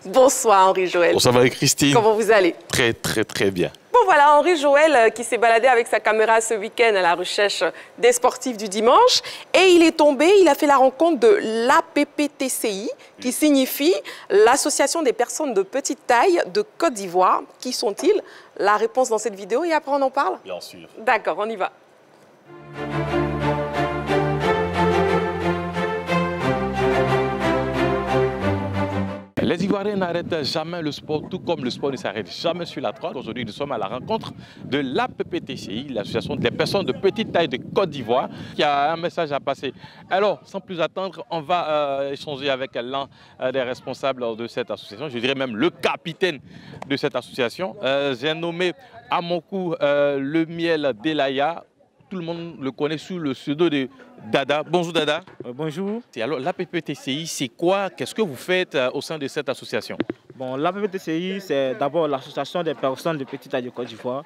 Bonsoir Henri Joël. Bonsoir Marie-Christine. Comment vous allez? Très, très, très bien. Bon voilà, Henri Joël qui s'est baladé avec sa caméra ce week-end à la recherche des sportifs du dimanche. Et il est tombé, il a fait la rencontre de l'APPTCI, qui signifie l'Association des personnes de petite taille de Côte d'Ivoire. Qui sont-ils? La réponse dans cette vidéo et après on en parle? Bien sûr. D'accord, on y va. Les Ivoiriens n'arrêtent jamais le sport, tout comme le sport ne s'arrête jamais sur la toile. Aujourd'hui, nous sommes à la rencontre de l'APPTCI, l'Association des personnes de petite taille de Côte d'Ivoire, qui a un message à passer. Alors, sans plus attendre, on va échanger avec l'un des responsables de cette association, je dirais même le capitaine de cette association. J'ai nommé à mon coup le miel d'Elaya. Tout le monde le connaît sous le pseudo de Dada. Bonjour Dada. Bonjour. Alors l'APPTCI, c'est quoi? Qu'est-ce que vous faites au sein de cette association? Bon, l'APPTCI, c'est d'abord l'association des personnes de petite taille de Côte d'Ivoire.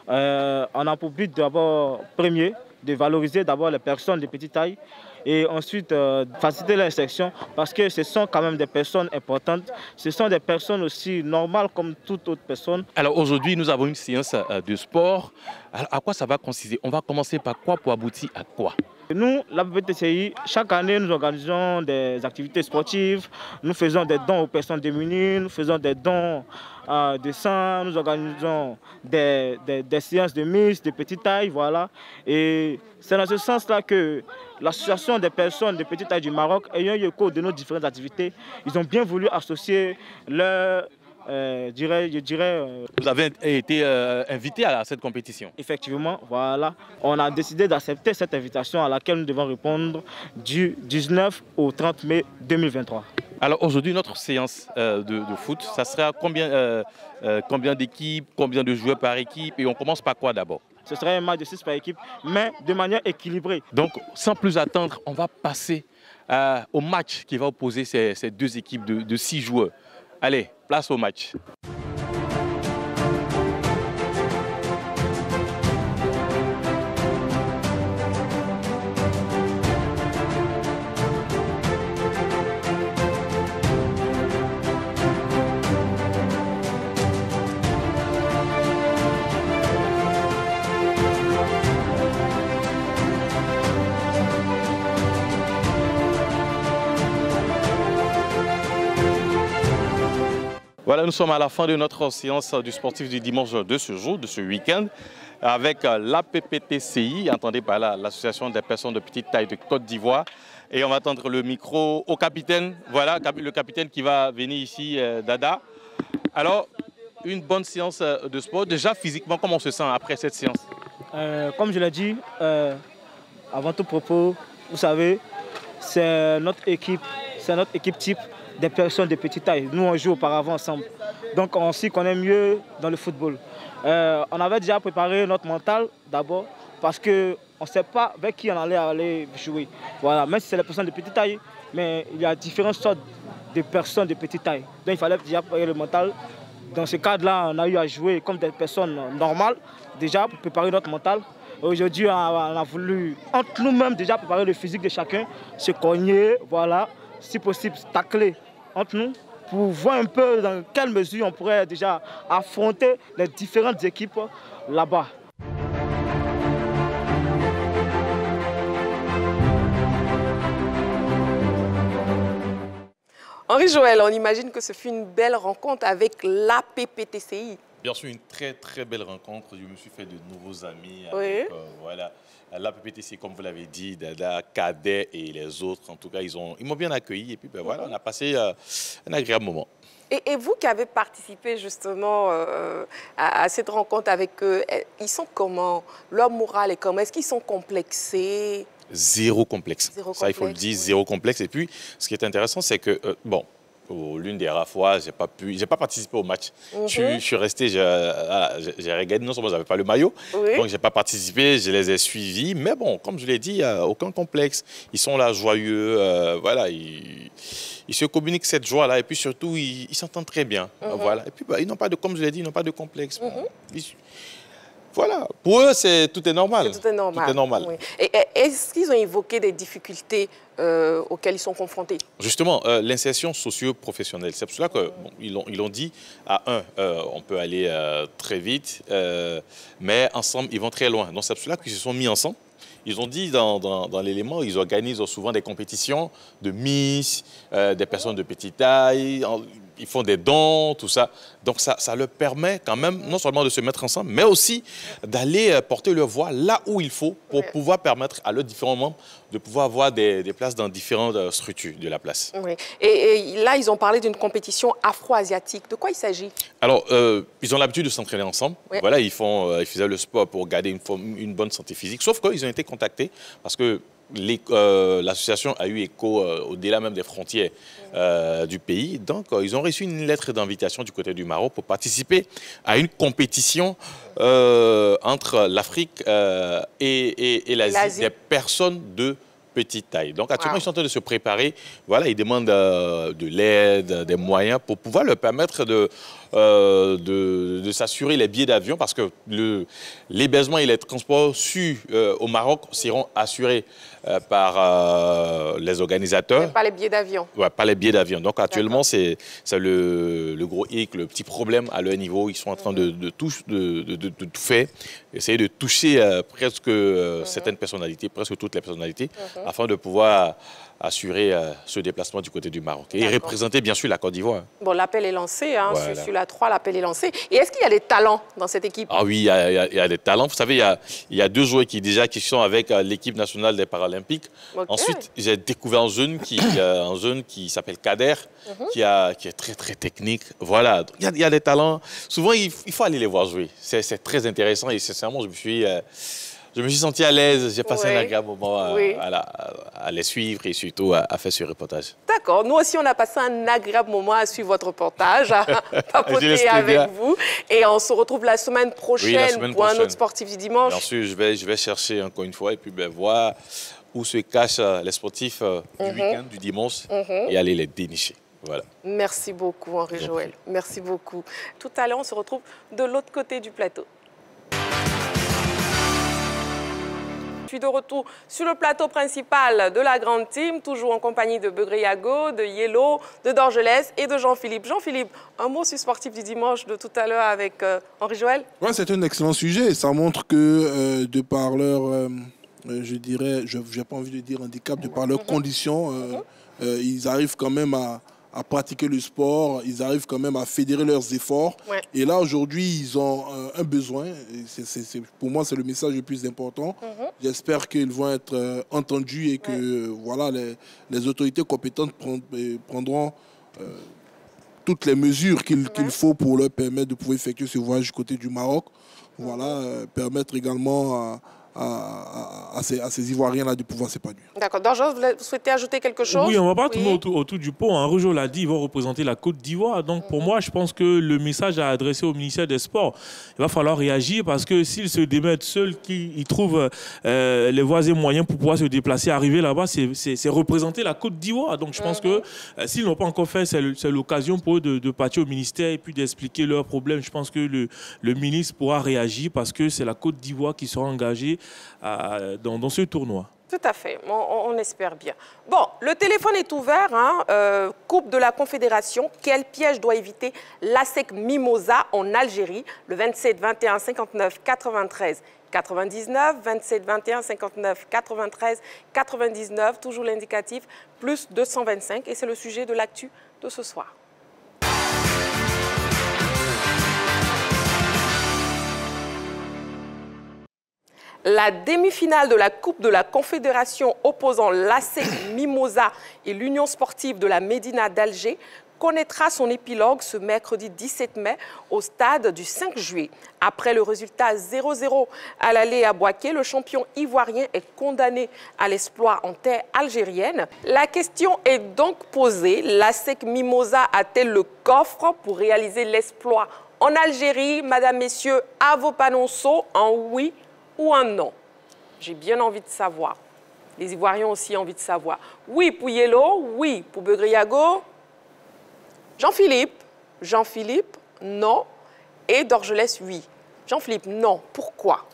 On a pour but d'abord, premier, de valoriser d'abord les personnes de petite taille et ensuite faciliter l'insertion parce que ce sont quand même des personnes importantes. Ce sont des personnes aussi normales comme toute autre personne. Alors aujourd'hui, nous avons une séance de sport. Alors, à quoi ça va consister? On va commencer par quoi pour aboutir à quoi? Nous, l'APPTCI, chaque année, nous organisons des activités sportives. Nous faisons des dons aux personnes démunies, nous faisons des dons de sang, nous organisons des séances de mise de petite taille, voilà. Et c'est dans ce sens-là que l'association des personnes de petite taille du Maroc, ayant eu écho de nos différentes activités, ils ont bien voulu associer leur... Vous avez été invité à cette compétition. Effectivement, voilà. On a décidé d'accepter cette invitation à laquelle nous devons répondre du 19 au 30 mai 2023. Alors aujourd'hui, notre séance de foot, ça sera combien d'équipes, combien de joueurs par équipe et on commence par quoi d'abord? Ce sera un match de 6 par équipe, mais de manière équilibrée. Donc, sans plus attendre, on va passer au match qui va opposer ces deux équipes de 6 joueurs. Allez, place au match. Voilà, nous sommes à la fin de notre séance du sportif du dimanche de ce jour, de ce week-end, avec l'APPTCI, entendez par là, l'Association des personnes de petite taille de Côte d'Ivoire. Et on va tendre le micro au capitaine, voilà, le capitaine qui va venir ici, Dada. Alors, une bonne séance de sport. Déjà, physiquement, comment on se sent après cette séance? Comme je l'ai dit, avant tout propos, vous savez, c'est notre équipe type des personnes de petite taille. Nous, on joue auparavant ensemble. Donc, on s'y connaît mieux dans le football. On avait déjà préparé notre mental d'abord parce qu'on ne sait pas avec qui on allait aller jouer. Voilà, même si c'est les personnes de petite taille, mais il y a différentes sortes de personnes de petite taille. Donc, il fallait déjà préparer le mental. Dans ce cadre-là, on a eu à jouer comme des personnes normales, déjà pour préparer notre mental. Aujourd'hui, on a voulu, entre nous-mêmes, déjà préparer le physique de chacun, se cogner, voilà, si possible, tacler entre nous pour voir un peu dans quelle mesure on pourrait déjà affronter les différentes équipes là-bas. Henri Joël, on imagine que ce fut une belle rencontre avec l'APPTCI. Bien sûr, une très très belle rencontre. Je me suis fait de nouveaux amis. Oui. Avec, voilà. L'APPTCI, comme vous l'avez dit, Dada, Cadet et les autres, en tout cas, ils m'ont bien accueilli. Et puis voilà, on a passé un agréable moment. Et vous qui avez participé justement à cette rencontre avec eux, ils sont comment? Leur morale est comment? Est-ce qu'ils sont complexés? zéro complexe. Ça, il faut le dire, zéro complexe. Et puis, ce qui est intéressant, c'est que, bon, l'une des rares fois, j'ai pas participé au match. Je suis resté, j'ai regardé, non seulement j'avais pas le maillot, donc j'ai pas participé, je les ai suivis. Mais bon, comme je l'ai dit, il n'y a aucun complexe. Ils sont là joyeux, voilà, ils se communiquent cette joie-là. Et puis surtout, ils s'entendent très bien. Voilà. Et puis, ils n'ont pas de, comme je l'ai dit, ils n'ont pas de complexe. Voilà, pour eux, tout est normal. Tout est normal. Tout est normal. Oui. Et est-ce qu'ils ont évoqué des difficultés auxquelles ils sont confrontés? Justement, l'insertion socio-professionnelle. C'est pour cela qu'ils l'ont dit, on peut aller très vite, mais ensemble, ils vont très loin. Donc c'est pour cela qu'ils se sont mis ensemble. Ils ont dit dans l'élément, ils organisent souvent des compétitions de Miss, des personnes de petite taille, ils font des dons, tout ça. Donc ça leur permet quand même non seulement de se mettre ensemble, mais aussi d'aller porter leur voix là où il faut pour pouvoir permettre à leurs différents membres de pouvoir avoir des places dans différentes structures de la place. Oui. Et là, ils ont parlé d'une compétition afro-asiatique. De quoi il s'agit? Alors, ils ont l'habitude de s'entraîner ensemble. Voilà, ils faisaient le sport pour garder une bonne santé physique. Sauf qu'ils ont été contactés parce que l'association a eu écho au-delà même des frontières du pays. Donc, ils ont reçu une lettre d'invitation du côté du Maroc pour participer à une compétition entre l'Afrique et l'Asie, des personnes de petite taille. Donc, actuellement, ils sont en train de se préparer. Voilà, ils demandent de l'aide, des moyens pour pouvoir leur permettre de s'assurer les billets d'avion parce que l'hébergement et les transports au Maroc seront assurés par les organisateurs. Pas les billets d'avion. Ouais, pas les billets d'avion. Donc actuellement, c'est le gros hic, le petit problème à leur niveau. Ils sont en train de tout faire, essayer de toucher presque certaines personnalités, presque toutes les personnalités, afin de pouvoir assurer ce déplacement du côté du Maroc et représenter bien sûr la Côte d'Ivoire. Bon, l'appel est lancé, hein, voilà. Sur la 3, l'appel est lancé. Et est-ce qu'il y a des talents dans cette équipe? Ah oui, il y a des talents. Vous savez, il y a 2 joueurs qui sont avec l'équipe nationale des Paralympiques. Ensuite, j'ai découvert un jeune qui s'appelle Kader, qui est très très technique. Voilà, il y a des talents. Souvent, il faut aller les voir jouer. C'est très intéressant et sincèrement, je me suis senti à l'aise, j'ai passé un agréable moment à les suivre et surtout à faire ce reportage. D'accord, nous aussi on a passé un agréable moment à suivre votre reportage, à papoter avec vous. Et on se retrouve la semaine prochaine pour un autre sportif du dimanche. Bien sûr, je vais chercher encore une fois et puis voir où se cachent les sportifs du week-end, du dimanche, et aller les dénicher. Voilà. Merci beaucoup Henri-Joël, merci beaucoup. Tout à l'heure on se retrouve de l'autre côté du plateau. De retour sur le plateau principal de la grande team, toujours en compagnie de Begré-Yago, de Yellow, de Dorgelès et de Jean-Philippe. Jean-Philippe, un mot sur sportif du dimanche de tout à l'heure avec Henri-Joël? Oui, c'est un excellent sujet. Ça montre que de par leur, je dirais, je n'ai pas envie de dire handicap, de par leurs conditions, ils arrivent quand même à pratiquer le sport, ils arrivent quand même à fédérer leurs efforts. Et là, aujourd'hui, ils ont un besoin. Pour moi, c'est le message le plus important. J'espère qu'ils vont être entendus et que voilà, les autorités compétentes prendront toutes les mesures qu'il faut pour leur permettre de pouvoir effectuer ce voyage du côté du Maroc. Voilà, permettre également à ces Ivoiriens-là de pouvoir s'épanouir. D'accord. Dorgelès, vous souhaitez ajouter quelque chose? Oui, on ne va pas tourner autour du pot. Henri-Joël l'a dit, ils vont représenter la Côte d'Ivoire. Donc pour moi, je pense que le message à adresser au ministère des Sports, il va falloir réagir parce que s'ils se démettent seuls, qu'ils trouvent les voies et moyens pour pouvoir se déplacer, arriver là-bas, c'est représenter la Côte d'Ivoire. Donc je pense que s'ils n'ont pas encore fait, c'est l'occasion pour eux de partir au ministère et puis d'expliquer leurs problèmes. Je pense que le ministre pourra réagir parce que c'est la Côte d'Ivoire qui sera engagée dans ce tournoi. Tout à fait, on espère bien. Bon, le téléphone est ouvert, hein, Coupe de la Confédération. Quel piège doit éviter l'ASEC Mimosa en Algérie? Le 27 21 59 93 99, 27 21 59 93 99, toujours l'indicatif, plus 225. Et c'est le sujet de l'actu de ce soir. La demi-finale de la Coupe de la Confédération opposant l'ASEC Mimosa et l'Union sportive de la Médina d'Alger connaîtra son épilogue ce mercredi 17 mai au stade du 5 juillet. Après le résultat 0-0 à l'aller à Bouaké, le champion ivoirien est condamné à l'exploit en terre algérienne. La question est donc posée, l'ASEC Mimosa a-t-elle le coffre pour réaliser l'exploit en Algérie? Madame, messieurs, à vos panonceaux, en oui ou en non? J'ai bien envie de savoir. Les Ivoiriens ont aussi envie de savoir. Oui pour Yellow, oui pour Beugriago. Jean-Philippe, non. Et Dorgelès, oui. Jean-Philippe, non. Pourquoi?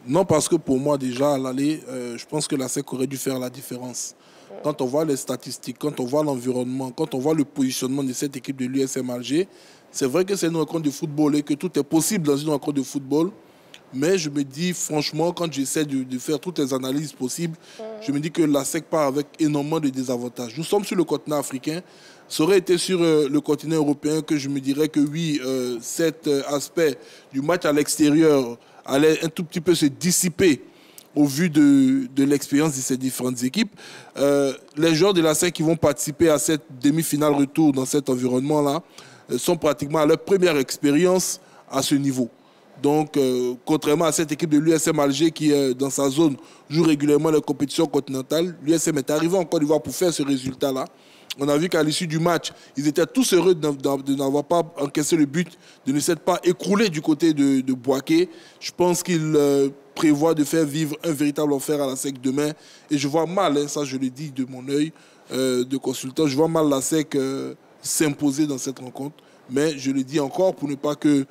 Non, parce que pour moi, déjà, à l'aller, je pense que la SEC aurait dû faire la différence. Quand on voit les statistiques, quand on voit l'environnement, quand on voit le positionnement de cette équipe de l'USM Alger, c'est vrai que c'est une rencontre de football et que tout est possible dans une rencontre de football. Mais je me dis, franchement, quand j'essaie de faire toutes les analyses possibles, je me dis que la SEC part avec énormément de désavantages. Nous sommes sur le continent africain. Ça aurait été sur le continent européen que je me dirais que oui, cet aspect du match à l'extérieur allait un tout petit peu se dissiper au vu de l'expérience de ces différentes équipes. Les joueurs de la SEC qui vont participer à cette demi-finale retour dans cet environnement-là sont pratiquement à leur première expérience à ce niveau. Donc, contrairement à cette équipe de l'USM Alger qui, dans sa zone, joue régulièrement les compétitions continentales, l'USM est arrivé en Côte d'Ivoire pour faire ce résultat-là. On a vu qu'à l'issue du match, ils étaient tous heureux de n'avoir pas encaissé le but, de ne s'être pas écroulé du côté de Bouaké. Je pense qu'ils prévoient de faire vivre un véritable enfer à la SEC demain. Et je vois mal, hein, ça je le dis de mon œil de consultant, je vois mal la SEC s'imposer dans cette rencontre. Mais je le dis encore pour ne pas que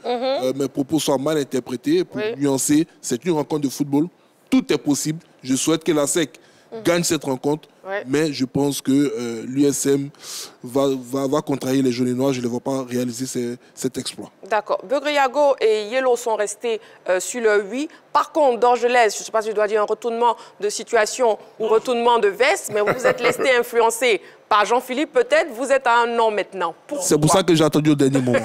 mes propos soient mal interprétés, pour nuancer, c'est une rencontre de football, tout est possible. Je souhaite que la SEC gagne cette rencontre, mais je pense que l'USM va contrarier les jaunes et noirs, je ne les vois pas réaliser cet exploit. D'accord. Beugriago et Yellow sont restés sur le 8. Par contre, Dorgelès, je ne sais pas si je dois dire un retournement de situation ou retournement de veste, mais vous êtes resté influencé par Jean-Philippe, peut-être, vous êtes à un non maintenant. C'est pour ça que j'ai attendu au dernier moment.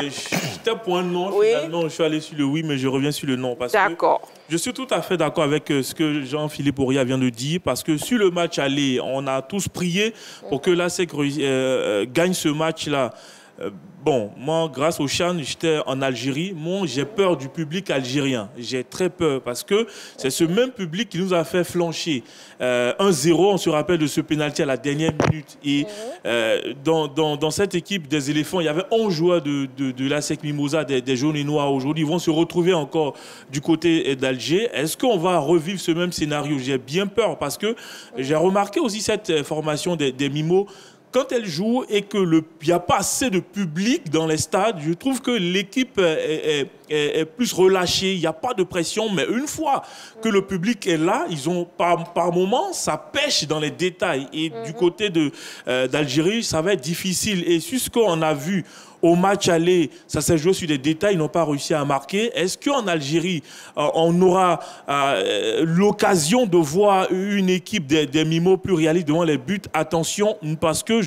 J'étais pour un non, finalement, je suis allé sur le oui, mais je reviens sur le non. D'accord. Je suis tout à fait d'accord avec ce que Jean-Philippe Auria vient de dire, parce que sur le match aller, on a tous prié pour que l'ASEC gagne ce match-là. Bon, moi, grâce au Chan, j'étais en Algérie. Moi, j'ai peur du public algérien. J'ai très peur parce que c'est ce même public qui nous a fait flancher. 1-0, on se rappelle de ce pénalty à la dernière minute. Et dans cette équipe des éléphants, il y avait 11 joueurs de l'ASEC Mimosa, des jaunes et noirs aujourd'hui. Ils vont se retrouver encore du côté d'Alger. Est-ce qu'on va revivre ce même scénario? J'ai bien peur parce que j'ai remarqué aussi cette formation des Mimos. Quand elle joue et qu'il n'y a pas assez de public dans les stades, je trouve que l'équipe est plus relâchée, il n'y a pas de pression. Mais une fois que le public est là, ils ont par moment, ça pêche dans les détails. Et du côté d'Algérie, ça va être difficile. Et sur ce qu'on a vu au match aller, ça s'est joué sur des détails, ils n'ont pas réussi à marquer. Est-ce qu'en Algérie, on aura l'occasion de voir une équipe des Mimos plus réaliste devant les buts? Attention, parce que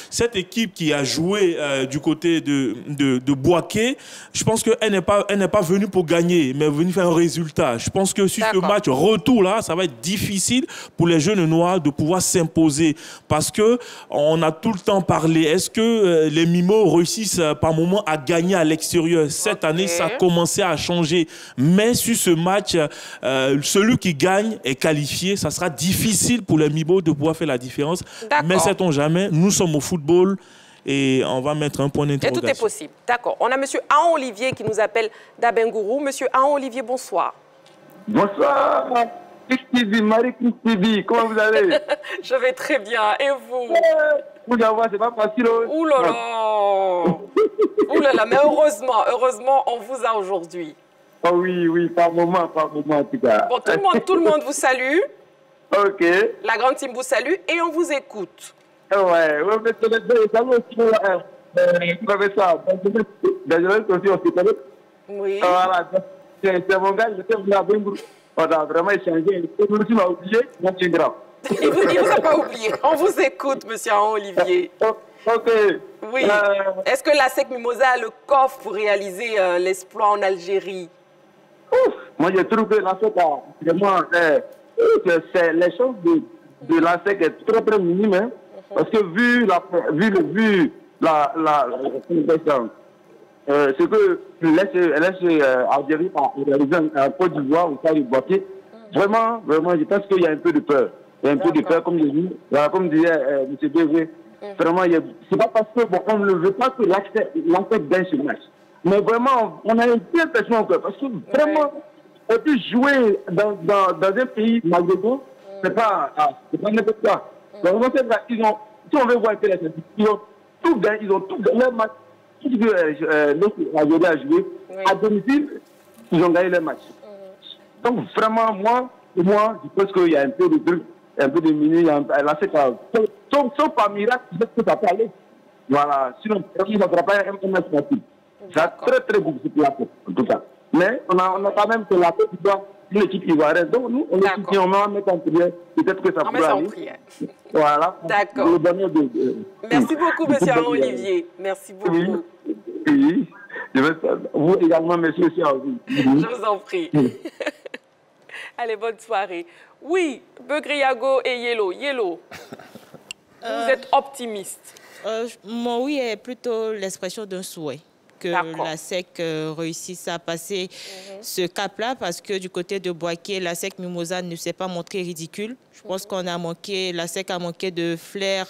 cette équipe qui a joué du côté de Bouaké, je pense qu'elle n'est pas venue pour gagner, mais venue faire un résultat. Je pense que sur ce match retour-là, ça va être difficile pour les jeunes noirs de pouvoir s'imposer. Parce qu'on a tout le temps parlé, est-ce que les Mimos réussissent par moment à gagner à l'extérieur? Cette année, ça a commencé à changer. Mais sur ce match, celui qui gagne est qualifié. Ça sera difficile pour les Mimos de pouvoir faire la différence. Mais sait-on jamais, nous sommes au football et on va mettre un point d'interrogation. Et tout est possible. D'accord. On a M. Aon Olivier qui nous appelle d'Abengourou. M. Aon Olivier, bonsoir. Bonsoir. Marie-Christine, comment vous allez? Je vais très bien. Et vous? Vous avoir, c'est pas facile. Ouh là là. Ouh là là, mais heureusement, on vous a aujourd'hui. Oh oui, par moment en tout cas. Bon, tout le monde vous salue. Ok. La grande team vous salue et on vous écoute. Ouais, mais salut aussi. Professeur, désolé aussi, on se connaît. Oui. Voilà, c'est mon gars, je sais vous avez on a vraiment échangé. Et vous oublié, moi c'est grave. Il ne vous a pas oublié. On vous écoute, monsieur Olivier. Ok. Oui. Est-ce que la SEC Mimosa a le coffre pour réaliser l'exploit en Algérie? Moi, je trouve que la SEC a vraiment... les chances de la SEC est très, très minime. Hein, parce que vu ce que laisse Algérie a réalisé en Côte d'Ivoire ou du Boaké, vraiment, je pense qu'il y a un peu de peur. Il y a un peu de peur, comme je dis. Comme disait M. BV. Vraiment, c'est pas parce que on ne veut pas que l'ASEC gagne ce match. Mais vraiment, on a une telle pression encore. Parce que vraiment, on peut jouer dans un pays maghrébin, c'est pas n'importe quoi. Donc, si on veut voir que ils ont tout gagné, leur match. Tout ce que l'Algérie a joué, à domicile, ils ont gagné leur match. Donc vraiment, moi, je pense qu'il y a un peu de truc, un peu de mini, l'ASEC a... Sauf par miracle, peut-être que ça peut aller. Voilà, sinon, il ne sera pas un match facile. C'est très, très difficile pour l'ASEC, en tout cas. Mais on a quand même que l'ASEC doit une équipe ivoirienne. Donc nous, on est on va mettre en prière. Peut-être que ça pourra aller. Voilà. D'accord. Merci beaucoup, M. Olivier. Merci beaucoup. Oui. Vous également, monsieur. Je vous en prie. Allez, bonne soirée. Oui, Begriago et Yellow. Yellow, vous êtes optimiste. Mon oui est plutôt l'expression d'un souhait que la SEC réussisse à passer ce cap-là, parce que du côté de Boaké, la SEC Mimosa ne s'est pas montrée ridicule. Je pense qu'on a manqué, la SEC a manqué de flair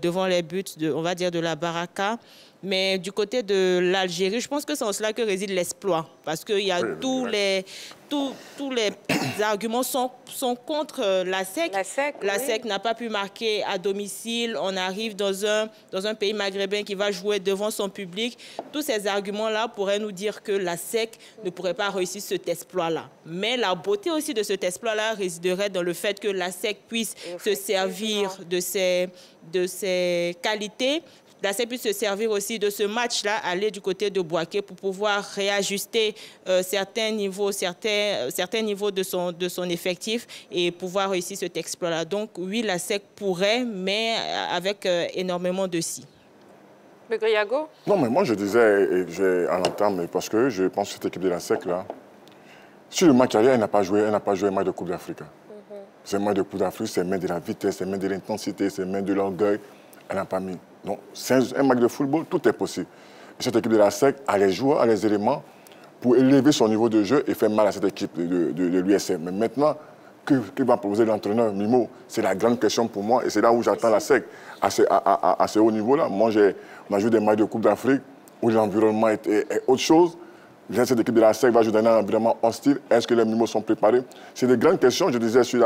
devant les buts, on va dire, de la Baraka. Mais du côté de l'Algérie, je pense que c'est en cela que réside l'exploit. Parce que tous les arguments sont contre la SEC. La SEC n'a pas pu marquer à domicile. On arrive dans un pays maghrébin qui va jouer devant son public. Tous ces arguments-là pourraient nous dire que la SEC ne pourrait pas réussir cet exploit-là. Mais la beauté aussi de cet exploit-là résiderait dans le fait que la SEC puisse se servir de ses qualités. La SEC puisse se servir aussi de ce match-là, aller du côté de Boaké pour pouvoir réajuster certains niveaux de son effectif et pouvoir réussir cet exploit-là. Donc oui, la SEC pourrait, mais avec énormément de si. Begriago? Non, mais moi je disais, j'ai en entame, parce que je pense que cette équipe de la SEC, là, sur le match arrière, elle n'a pas joué un match de Coupe d'Afrique. C'est un match de Coupe d'Afrique, c'est un match de la vitesse, c'est un match de l'intensité, c'est un match de l'orgueil. Elle n'a pas mis. Donc, c'est un match de football, tout est possible. Et cette équipe de la SEC a les joueurs, a les éléments pour élever son niveau de jeu et faire mal à cette équipe de l'USM. Mais maintenant, que va proposer l'entraîneur Mimo? C'est la grande question pour moi et c'est là où j'attends la SEC à ce haut niveau-là. Moi, on a joué des matchs de Coupe d'Afrique où l'environnement est autre chose. Cette équipe de la SEC va jouer dans un environnement hostile. Est-ce que les Mimos sont préparés? C'est des grandes questions. Je disais sur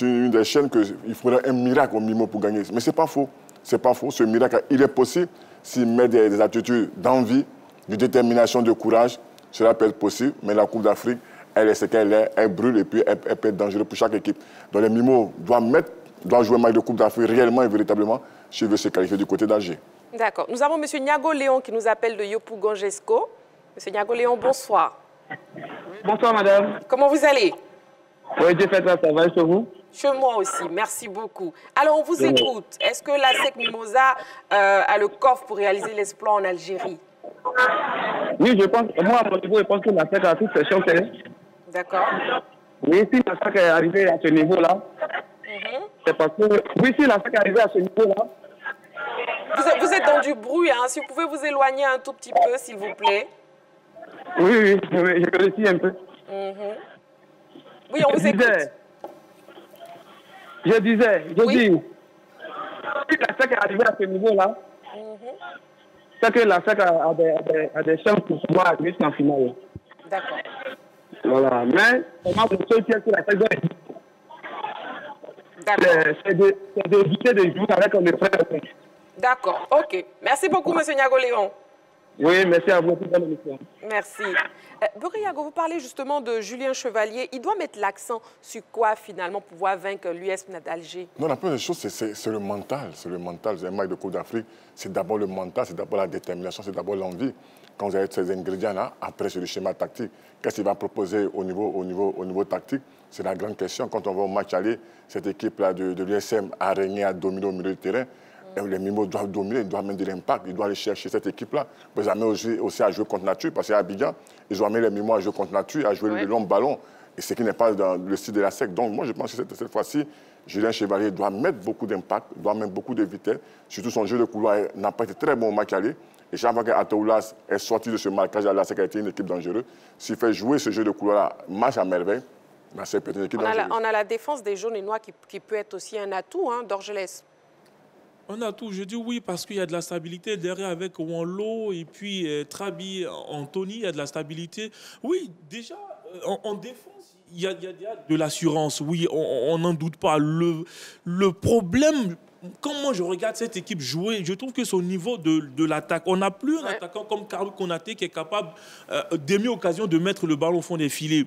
une des chaînes qu'il faudrait un miracle aux Mimos pour gagner. Mais ce n'est pas faux. C'est pas faux. Ce miracle, il est possible s'il met des attitudes d'envie, de détermination, de courage. Cela peut être possible. Mais la Coupe d'Afrique, elle est ce qu'elle est. Elle brûle et puis elle peut être dangereuse pour chaque équipe. Donc les Mimos doivent jouer un match de Coupe d'Afrique réellement et véritablement s'ils veulent se qualifier du côté d'Alger. D'accord. Nous avons M. Niago Léon qui nous appelle de Yopougongesco. M. Niago Léon, bonsoir. Bonsoir, madame. Comment vous allez? Oui, j'ai fait ça va chez vous? Chez moi aussi, merci beaucoup. Alors, on vous écoute. Est-ce que la SEC Mimosa a le coffre pour réaliser l'exploit en Algérie? Oui, je pense, moi, à mon niveau, je pense que la SEC a toutes ses chances. D'accord. Oui, si la SEC est arrivée à ce niveau-là, c'est parce que... Oui, si la SEC est arrivée à ce niveau-là... Vous êtes dans du bruit, hein? Si vous pouvez vous éloigner un tout petit peu, s'il vous plaît. Oui, je réussis un peu. Oui, on vous écoute. Je dis, si la SEC est arrivée à ce niveau-là, c'est que la SEC a des chances pour pouvoir arriver en finale. D'accord. Voilà, mais comment vous savez que la SEC doit c'est d'éviter de jouer avec les frères. D'accord, ok. Merci beaucoup, M. Niago Léon. Oui, merci à vous. Merci. Begriago, vous parlez justement de Julien Chevalier. Il doit mettre l'accent sur quoi, finalement, pour pouvoir vaincre l'USM d'Alger? Non, la première chose, c'est le mental. C'est le mental. C'est un match de Coupe d'Afrique. C'est d'abord le mental, c'est d'abord la détermination, c'est d'abord l'envie. Quand vous avez ces ingrédients-là, après, c'est le schéma tactique. Qu'est-ce qu'il va proposer au niveau tactique? C'est la grande question. Quand on va au match aller, cette équipe-là de l'USM a régné à dominer au milieu du terrain. les Mimos doivent dominer, ils doivent mettre de l'impact, ils doivent aller chercher cette équipe-là. Ils amènent aussi à jouer contre nature, parce qu'à Abidjan, ils ont amené les Mimos à jouer contre nature, à jouer le long ballon, et ce qui n'est pas dans le style de la SEC. Donc moi, je pense que cette fois-ci, Julien Chevalier doit mettre beaucoup d'impact, doit mettre beaucoup de vitesse. Surtout son jeu de couloir n'a pas été très bon au match aller. Et chaque fois qu'Ataoulas est sorti de ce marquage, la SEC a été une équipe dangereuse. S'il fait jouer ce jeu de couloir-là, marche à merveille, la SEC peut être une équipe dangereuse. On a la défense des jaunes et noirs qui peut être aussi un atout, hein, Dorgelès. Un atout, je dis oui, parce qu'il y a de la stabilité derrière avec Wanlo et puis Trabi, Anthony, il y a de la stabilité. Oui, déjà, en défense, il y a de l'assurance, oui, on n'en doute pas. Le problème, quand moi je regarde cette équipe jouer, je trouve que c'est au niveau de l'attaque. On n'a plus un attaquant comme Karou Konaté qui est capable d'aimer l'occasion de mettre le ballon au fond des filets.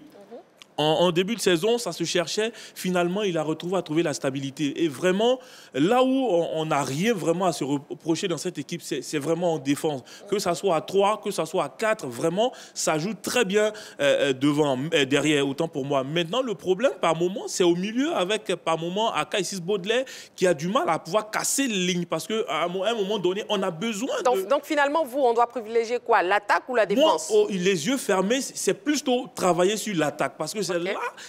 En début de saison, ça se cherchait. Finalement, il a retrouvé à trouver la stabilité. Et vraiment, là où on n'a rien vraiment à se reprocher dans cette équipe, c'est vraiment en défense. Que ça soit à 3, que ça soit à 4, vraiment, ça joue très bien derrière, autant pour moi. Maintenant, le problème, par moment, c'est au milieu avec, par moment, Akaïsis Baudelaire qui a du mal à pouvoir casser les lignes. Parce qu'à un moment donné, on a besoin Donc finalement, vous, on doit privilégier quoi? L'attaque ou la défense? Moi, les yeux fermés, c'est plutôt travailler sur l'attaque. Parce que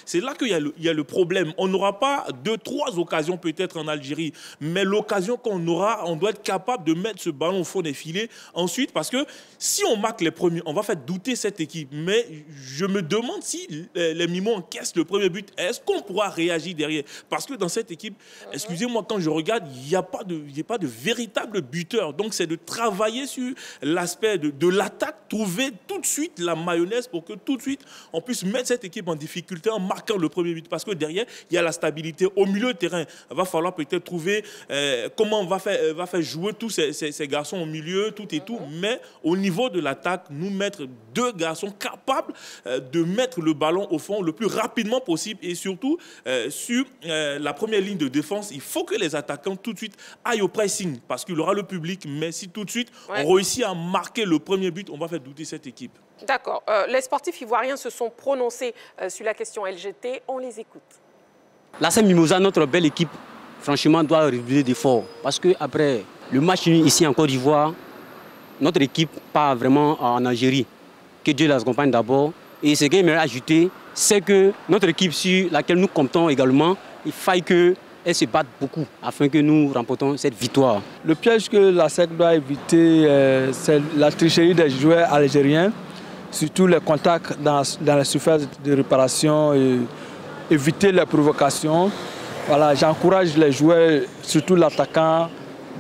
c'est là qu'il y a le problème. On n'aura pas 2-3 occasions peut-être en Algérie, mais l'occasion qu'on aura, on doit être capable de mettre ce ballon au fond des filets. Ensuite, parce que si on marque les premiers, on va faire douter cette équipe. Mais je me demande si les Mimos encaissent le premier but, est-ce qu'on pourra réagir derrière? Parce que dans cette équipe, excusez-moi, quand je regarde, il n'y a pas de véritable buteur. Donc c'est de travailler sur l'aspect de l'attaque, trouver tout de suite la mayonnaise pour que tout de suite on puisse mettre cette équipe en difficulté en marquant le premier but. Parce que derrière, il y a la stabilité. Au milieu de terrain, il va falloir peut-être trouver comment on va faire jouer tous ces garçons au milieu, tout et tout. Mais au niveau de l'attaque, nous mettre 2 garçons capables de mettre le ballon au fond le plus rapidement possible. Et surtout, sur la première ligne de défense, il faut que les attaquants tout de suite aillent au pressing. Parce qu'il aura le public. Mais si tout de suite, on réussit à marquer le premier but, on va faire douter cette équipe. D'accord. Les sportifs ivoiriens se sont prononcés sur la question LGT. On les écoute. La SEC Mimosa, notre belle équipe, franchement, doit redoubler d'efforts. Parce qu'après le match ici en Côte d'Ivoire, notre équipe part vraiment en Algérie. Que Dieu la accompagne d'abord. Et ce que j'aimerais ajouter, c'est que notre équipe sur laquelle nous comptons également, il faille qu'elle se batte beaucoup afin que nous remportons cette victoire. Le piège que la SEC doit éviter, c'est la tricherie des joueurs algériens. Surtout les contacts dans la surface de réparation et éviter les provocations. Voilà, j'encourage les joueurs, surtout l'attaquant,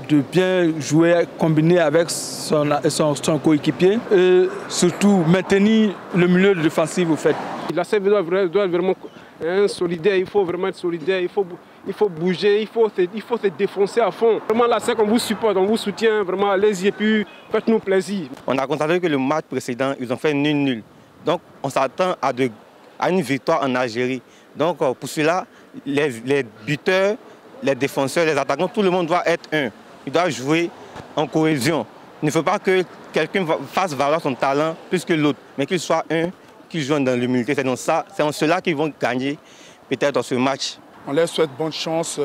de bien jouer, combiner avec son coéquipier et surtout maintenir le milieu défensif au fait. La SEC doit vraiment être solidaire, il faut vraiment être solidaire, il faut bouger, il faut se défoncer à fond. Vraiment la SEC, on vous supporte, on vous soutient, vraiment allez-y et puis faites-nous plaisir. On a constaté que le match précédent, ils ont fait nul. Donc on s'attend à une victoire en Algérie. Donc pour cela, les buteurs, les défenseurs, les attaquants, tout le monde doit être un. Il doit jouer en cohésion. Il ne faut pas que quelqu'un fasse valoir son talent plus que l'autre, mais qu'il soit un, qui joue dans l'humilité. C'est en cela qu'ils vont gagner peut-être dans ce match. On leur souhaite bonne chance.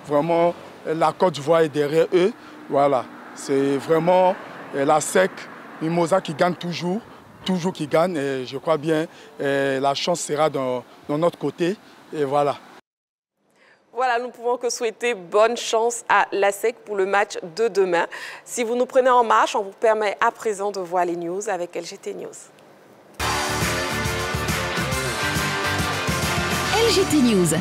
Vraiment, la Côte d'Ivoire est derrière eux. Voilà, c'est vraiment la SEC Mimosa qui gagne toujours qui gagne. Et je crois bien la chance sera dans notre côté. Et voilà. Voilà, nous pouvons que souhaiter bonne chance à la SEC pour le match de demain. Si vous nous prenez en marche, on vous permet à présent de voir les news avec LGT News. LGT News.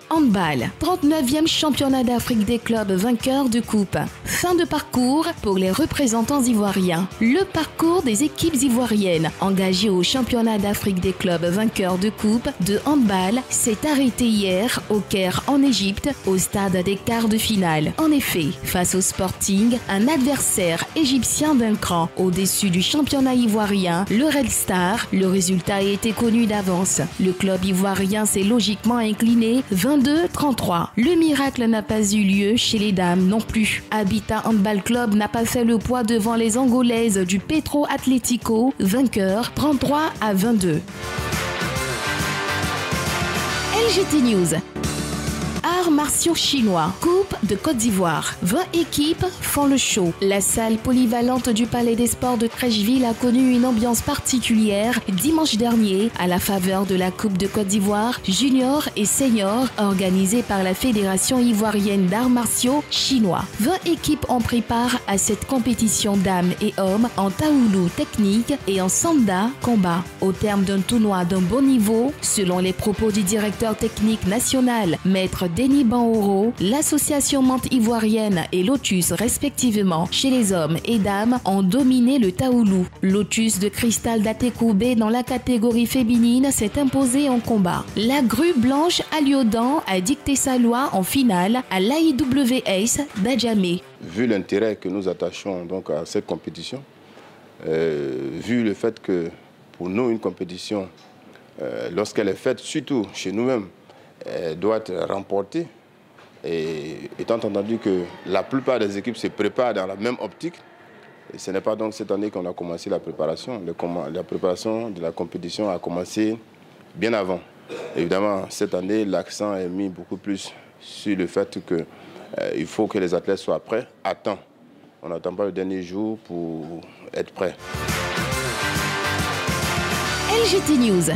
Handball, 39e championnat d'Afrique des clubs vainqueurs de coupe. Fin de parcours pour les représentants ivoiriens. Le parcours des équipes ivoiriennes engagées au championnat d'Afrique des clubs vainqueurs de coupe de handball s'est arrêté hier au Caire en Égypte au stade des quarts de finale. En effet, face au Sporting, un adversaire égyptien d'un cran au-dessus du championnat ivoirien, le Red Star, le résultat a été connu d'avance. Le club ivoirien s'est logiquement incliné 22-33. Le miracle n'a pas eu lieu chez les dames non plus. Habitat Handball Club n'a pas fait le poids devant les Angolaises du Petro Atlético, vainqueur 33-22. LGT News. d'arts martiaux chinois. Coupe de Côte d'Ivoire. 20 équipes font le show. La salle polyvalente du Palais des Sports de Treichville a connu une ambiance particulière dimanche dernier à la faveur de la Coupe de Côte d'Ivoire junior et senior organisée par la Fédération ivoirienne d'arts martiaux chinois. 20 équipes ont pris part à cette compétition dames et hommes en taoulou technique et en sanda combat. Au terme d'un tournoi d'un bon niveau, selon les propos du directeur technique national, Maître Denis Banoro, l'association Mante ivoirienne et Lotus respectivement chez les hommes et dames ont dominé le taoulou. Lotus de Cristal d'Atekoubé dans la catégorie féminine s'est imposé en combat. La grue blanche Aliodan a dicté sa loi en finale à l'AIWS d'Adjamé. Vu l'intérêt que nous attachons donc à cette compétition, vu le fait que pour nous une compétition, lorsqu'elle est faite, surtout chez nous-mêmes, doit être remportée, et étant entendu que la plupart des équipes se préparent dans la même optique, et ce n'est pas donc cette année qu'on a commencé la préparation. La préparation de la compétition a commencé bien avant. Évidemment, cette année, l'accent est mis beaucoup plus sur le fait qu'il faut que les athlètes soient prêts à temps. On n'attend pas le dernier jour pour être prêts. LGT News.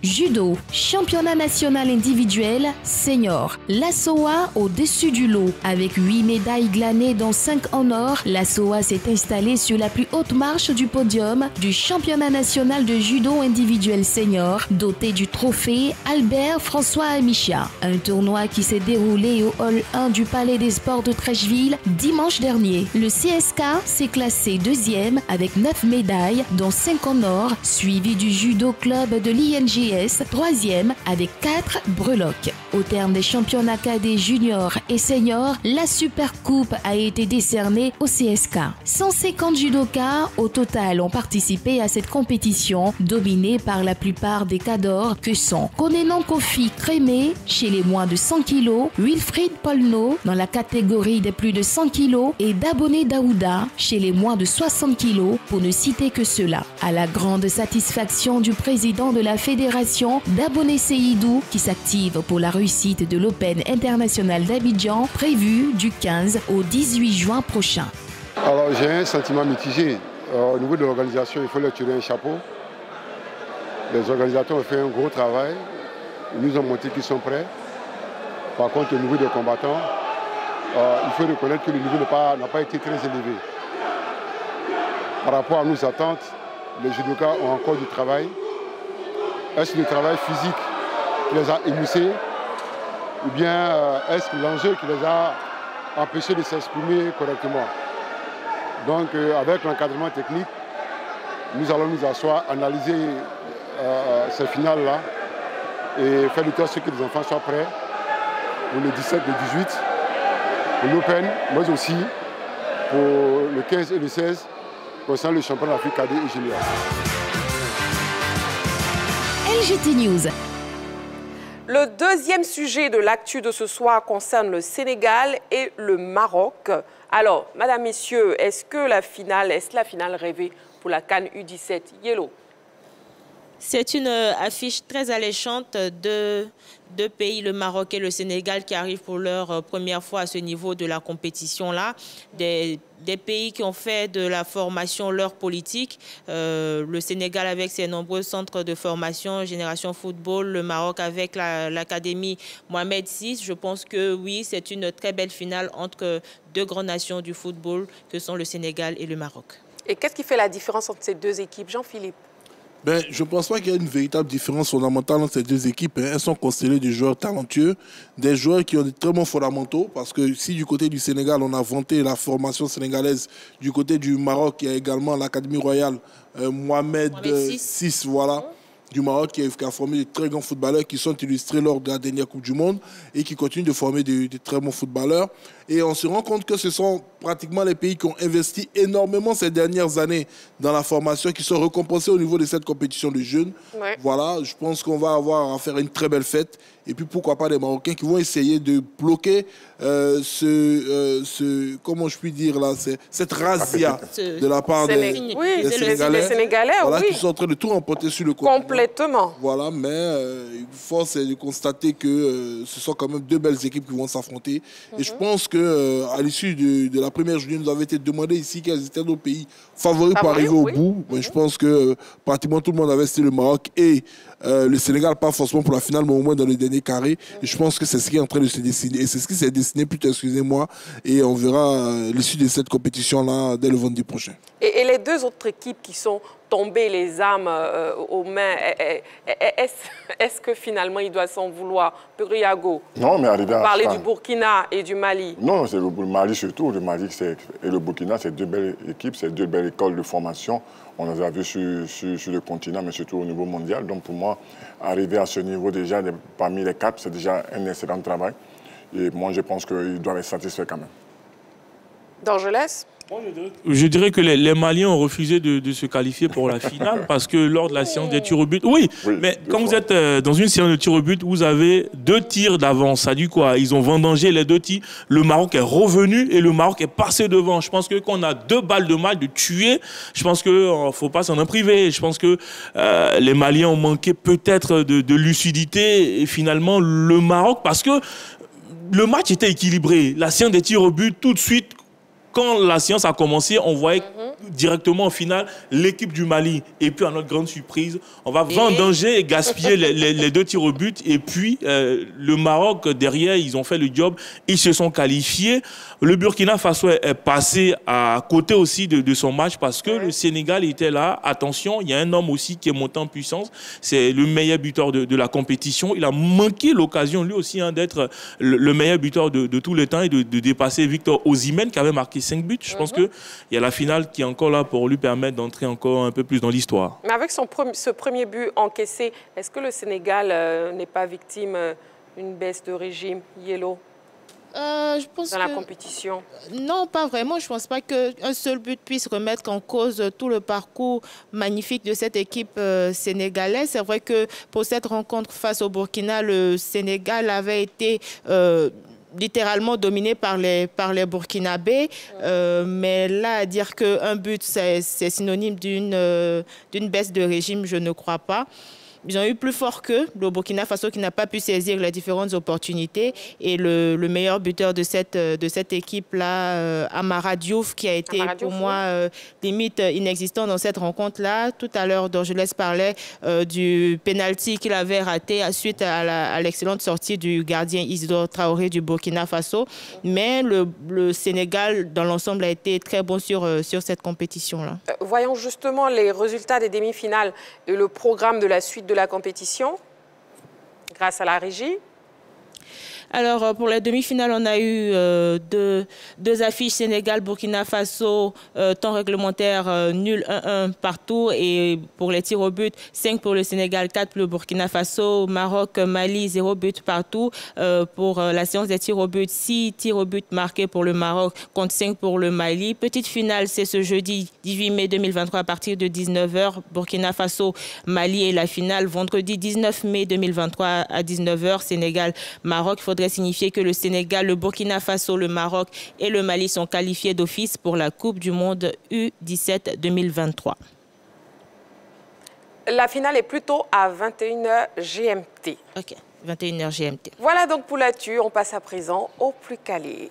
Judo, championnat national individuel, senior. La SOA au-dessus du lot. Avec 8 médailles glanées dont 5 en or, la SOA s'est installée sur la plus haute marche du podium du championnat national de judo individuel senior, doté du trophée Albert François Amicia. Un tournoi qui s'est déroulé au hall 1 du Palais des Sports de Treichville dimanche dernier. Le CSK s'est classé deuxième avec 9 médailles, dont 5 en or, suivi du judo club de l'INGS, troisième avec 4 breloques. Au terme des championnats cadets juniors et seniors, la Super Coupe a été décernée au CSK. 150 judokas au total ont participé à cette compétition, dominée par la plupart des cadors que sont Konenan Kofi Crémé chez les moins de 100 kg, Wilfried Polno dans la catégorie des plus de 100 kg et Daboné Daouda chez les moins de 60 kg, pour ne citer que cela. À la grande satisfaction du président de la fédération, Daboné Seydou, qui s'active pour la réussite de l'Open international d'Abidjan, prévu du 15 au 18 juin prochain. Alors j'ai un sentiment mitigé. Au niveau de l'organisation, il faut leur tirer un chapeau. Les organisateurs ont fait un gros travail. Ils nous ont montré qu'ils sont prêts. Par contre, au niveau des combattants, il faut reconnaître que le niveau n'a pas été très élevé. Par rapport à nos attentes, les judokas ont encore du travail. Est-ce le travail physique qui les a émoussés, ou bien est-ce l'enjeu qui les a empêchés de s'exprimer correctement? Donc avec l'encadrement technique, nous allons nous asseoir, analyser ces finales-là et faire le temps que les enfants soient prêts pour le 17 et le 18, pour l'Open, mais aussi pour le 15 et le 16, concernant le championnat d'Afrique cadet et junior. LGT News. Le deuxième sujet de l'actu de ce soir concerne le Sénégal et le Maroc. Alors, madame, messieurs, est-ce la finale rêvée pour la CAN U17 Yellow? C'est une affiche très alléchante de deux pays, le Maroc et le Sénégal, qui arrivent pour leur première fois à ce niveau de la compétition-là. Des pays qui ont fait de la formation leur politique. Le Sénégal avec ses nombreux centres de formation, Génération Football, le Maroc avec l'académie Mohamed VI. Je pense que oui, c'est une très belle finale entre deux grandes nations du football que sont le Sénégal et le Maroc. Et qu'est-ce qui fait la différence entre ces deux équipes, Jean-Philippe? Je ne pense pas qu'il y ait une véritable différence fondamentale entre ces deux équipes. Elles sont constellées de joueurs talentueux, des joueurs qui ont des très bons fondamentaux. Parce que si du côté du Sénégal, on a vanté la formation sénégalaise, du côté du Maroc, il y a également l'Académie royale Mohamed VI, voilà, du Maroc, qui a formé de très grands footballeurs qui sont illustrés lors de la dernière Coupe du Monde et qui continuent de former de très bons footballeurs. Et on se rend compte que ce sont pratiquement les pays qui ont investi énormément ces dernières années dans la formation, qui sont récompensés au niveau de cette compétition de jeunes. Ouais. Voilà, je pense qu'on va avoir à faire une très belle fête. Et puis pourquoi pas des Marocains qui vont essayer de bloquer comment je puis dire là, cette razzia de la part des Sénégalais, Sénégalais, voilà, qui sont en train de tout remporter sur le continent. Complètement. Voilà, mais force est de constater que ce sont quand même deux belles équipes qui vont s'affronter. Et je pense qu'à l'issue de la première journée, nous avait été demandé ici quels étaient nos pays favoris pour arriver au bout. Mais je pense que pratiquement tout le monde avait cité le Maroc et le Sénégal, pas forcément pour la finale, mais au moins dans le dernier carré. Et je pense que c'est ce qui est en train de se dessiner. Et c'est ce qui s'est dessiné, plutôt, excusez-moi. Et on verra l'issue de cette compétition-là dès le vendredi prochain. Et les deux autres équipes qui sont tombées les armes aux mains, est-ce que finalement il doit s'en vouloir? Briago, non, mais arriver à parler du Burkina et du Mali. Non, c'est le Mali surtout. Le Mali et le Burkina, c'est deux belles équipes, c'est deux belles écoles de formation. On les a vues sur le continent, mais surtout au niveau mondial. Donc pour moi, arriver à ce niveau déjà, parmi les quatre, c'est déjà un excellent travail. Et moi, je pense qu'ils doivent être satisfaits quand même. D'Angeles? Je dirais que les Maliens ont refusé de se qualifier pour la finale parce que lors de la séance des tirs au but... Oui, mais quand vous êtes dans une séance de tirs au but, vous avez 2 tirs d'avance. Ça dit quoi? Ils ont vendangé les 2 tirs. Le Maroc est revenu et le Maroc est passé devant. Je pense que quand on a 2 balles de mal de tuer, je pense qu'il ne faut pas s'en priver. Je pense que les Maliens ont manqué peut-être de lucidité et finalement le Maroc, parce que le match était équilibré. La séance des tirs au but, tout de suite, quand la séance a commencé, on voyait directement en finale l'équipe du Mali. Et puis, à notre grande surprise, on va vendanger et gaspiller les 2 tirs au but. Et puis, le Maroc, derrière, ils ont fait le job. Ils se sont qualifiés. Le Burkina Faso est passé à côté aussi de son match parce que le Sénégal était là. Attention, il y a un homme aussi qui est monté en puissance. C'est le meilleur buteur de la compétition. Il a manqué l'occasion, lui aussi, d'être le meilleur buteur de tous les temps et de dépasser Victor Osimhen qui avait marqué 5 buts. Je pense qu'il y a la finale qui est encore là pour lui permettre d'entrer encore un peu plus dans l'histoire. Mais avec ce premier but encaissé, est-ce que le Sénégal n'est pas victime d'une baisse de régime, Yellow, je pense dans la compétition? Non, pas vraiment. Je ne pense pas qu'un seul but puisse remettre en cause tout le parcours magnifique de cette équipe sénégalaise. C'est vrai que pour cette rencontre face au Burkina, le Sénégal avait été... littéralement dominé par les Burkinabés. Mais là, à dire qu'un but, c'est synonyme d'une baisse de régime, je ne crois pas. Ils ont eu plus fort qu'eux, le Burkina Faso qui n'a pas pu saisir les différentes opportunités. Et le meilleur buteur de cette équipe-là, Amara Diouf, qui a été pour moi limite inexistant dans cette rencontre-là. Tout à l'heure, Dorgelès parlait du penalty qu'il avait raté suite à l'excellente sortie du gardien Isidore Traoré du Burkina Faso. Mais le Sénégal, dans l'ensemble, a été très bon sur cette compétition-là. Voyons justement les résultats des demi-finales et le programme de la suite de la compétition, grâce à la régie. Alors, pour les demi-finales, on a eu deux affiches Sénégal-Burkina Faso, temps réglementaire nul 1-1 partout. Et pour les tirs au but, 5 pour le Sénégal, 4 pour le Burkina Faso. Maroc-Mali, 0 but partout. Pour la séance des tirs au but, 6 tirs au but marqués pour le Maroc contre 5 pour le Mali. Petite finale, c'est ce jeudi 18 mai 2023 à partir de 19h. Burkina Faso-Mali et la finale vendredi 19 mai 2023 à 19h. Sénégal-Maroc. Il faudrait signifier que le Sénégal, le Burkina Faso, le Maroc et le Mali sont qualifiés d'office pour la Coupe du Monde U17 2023. La finale est plutôt à 21h GMT. Ok, 21h GMT. Voilà donc pour l'actu. On passe à présent au plus calé.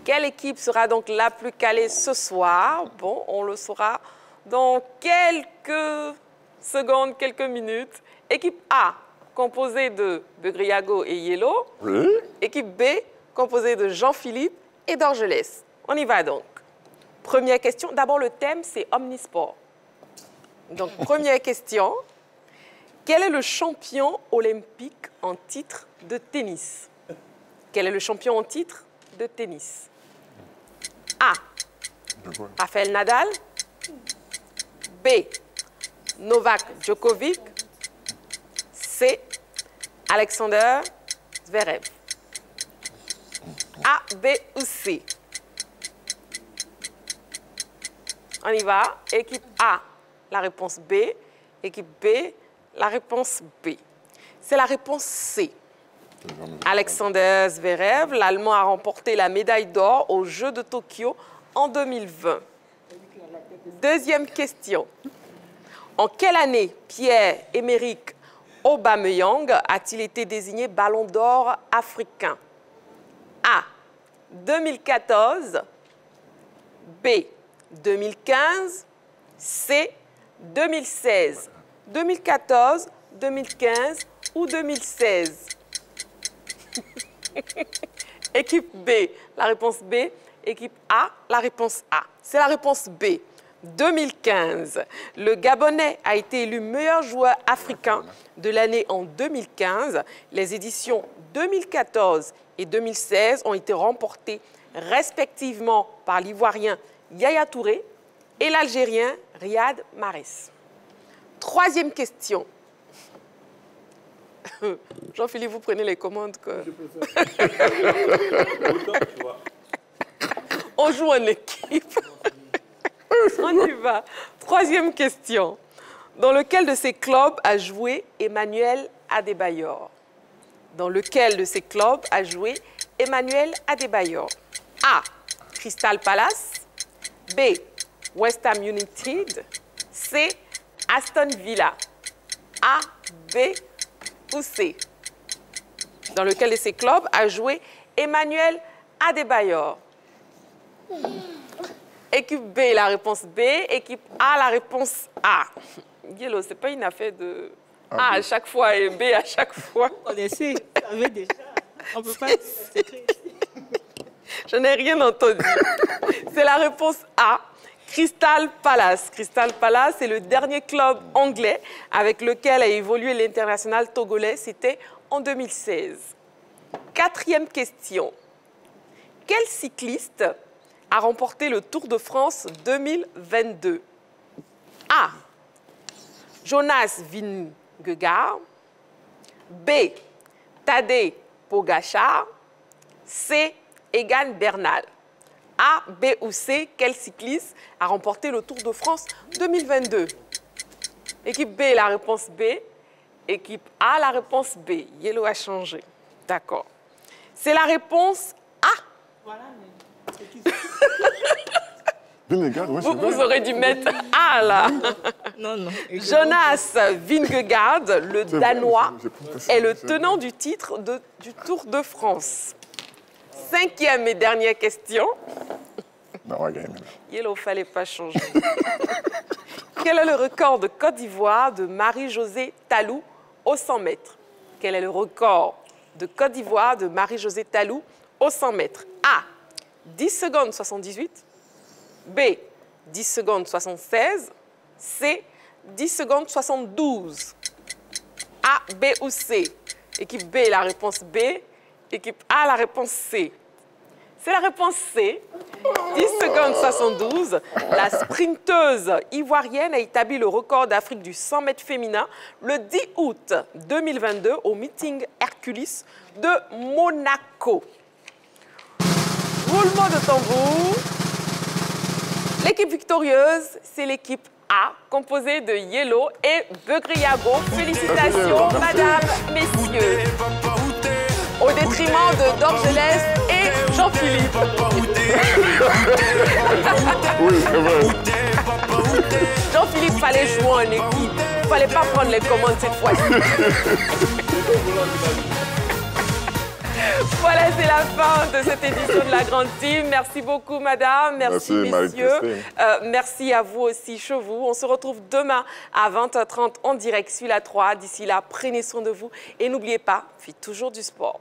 Quelle équipe sera donc la plus calée ce soir? Bon, on le saura dans quelques secondes, quelques minutes. Équipe A, composée de Begriago et Yellow. Oui. Équipe B, composée de Jean-Philippe et d'Orgelès. On y va donc. Première question. D'abord, le thème, c'est omnisport. Donc, première question. Quel est le champion olympique en titre de tennis? Quel est le champion en titre de tennis? A. Rafael Nadal. B. Novak Djokovic. C. Alexander Zverev. A, B ou C? On y va. Équipe A, la réponse B. Équipe B, la réponse B. C'est la réponse C. Alexander Zverev, l'Allemand a remporté la médaille d'or aux Jeux de Tokyo en 2020. Deuxième question. En quelle année Pierre-Emerick Aubameyang a-t-il été désigné Ballon d'Or africain? A. 2014. B. 2015. C. 2016. 2014, 2015 ou 2016? Équipe B, la réponse B. Équipe A, la réponse A. C'est la réponse B. 2015. Le Gabonais a été élu meilleur joueur africain de l'année en 2015. Les éditions 2014 et 2016 ont été remportées respectivement par l'Ivoirien Yaya Touré et l'Algérien Riyad Mahrez. Troisième question. Jean-Philippe, vous prenez les commandes. On joue en équipe. On y va. Troisième question. Dans lequel de ces clubs a joué Emmanuel Adebayor? Dans lequel de ces clubs a joué Emmanuel Adebayor? A. Crystal Palace. B. West Ham United. C. Aston Villa. A, B ou C? Dans lequel de ces clubs a joué Emmanuel Adebayor? Équipe B, la réponse B. Équipe A, la réponse A. Yellow, c'est pas une affaire de A à chaque fois et B à chaque fois. On essaie, vous savez déjà. On peut pas... Je n'ai rien entendu. C'est la réponse A. Crystal Palace. Crystal Palace est le dernier club anglais avec lequel a évolué l'international togolais. C'était en 2016. Quatrième question. Quel cycliste a remporté le Tour de France 2022? A. Jonas Vingegaard. B. Tadej Pogacar. C. Egan Bernal. A, B ou C, quel cycliste a remporté le Tour de France 2022? Équipe B, la réponse B. Équipe A, la réponse B. Yellow a changé. D'accord. C'est la réponse A. Voilà, vous aurez dû mettre A, là. Non, non. Jonas Vingegaard, le Danois, est le tenant du titre du Tour de France. Cinquième et dernière question. Yellow, fallait pas changer. Quel est le record de Côte d'Ivoire de Marie-Josée Talou au 100 mètres? Quel est le record de Côte d'Ivoire de Marie-Josée Talou au 100 mètres? A. 10 secondes 78. B. 10 secondes 76. C. 10 secondes 72. A, B ou C? Équipe B, la réponse B. Équipe A, la réponse C. C'est la réponse C. 10 secondes 72. La sprinteuse ivoirienne a établi le record d'Afrique du 100 mètres féminin le 10 août 2022 au meeting Hercules de Monaco. Roulement de tambour. L'équipe victorieuse, c'est l'équipe A, composée de Yellow et Begriago. Félicitations, madame, messieurs. Au détriment de Dorgelès et Jean-Philippe. Oui, c'est vrai. Jean-Philippe, fallait jouer en équipe. Il ne fallait pas prendre les commandes cette fois-ci. Voilà, c'est la fin de cette édition de la Grande Team. Merci beaucoup, madame. Merci messieurs. Merci à vous aussi, Chevaux. On se retrouve demain à 20h30 en direct sur la 3. D'ici là, prenez soin de vous. Et n'oubliez pas, faites toujours du sport.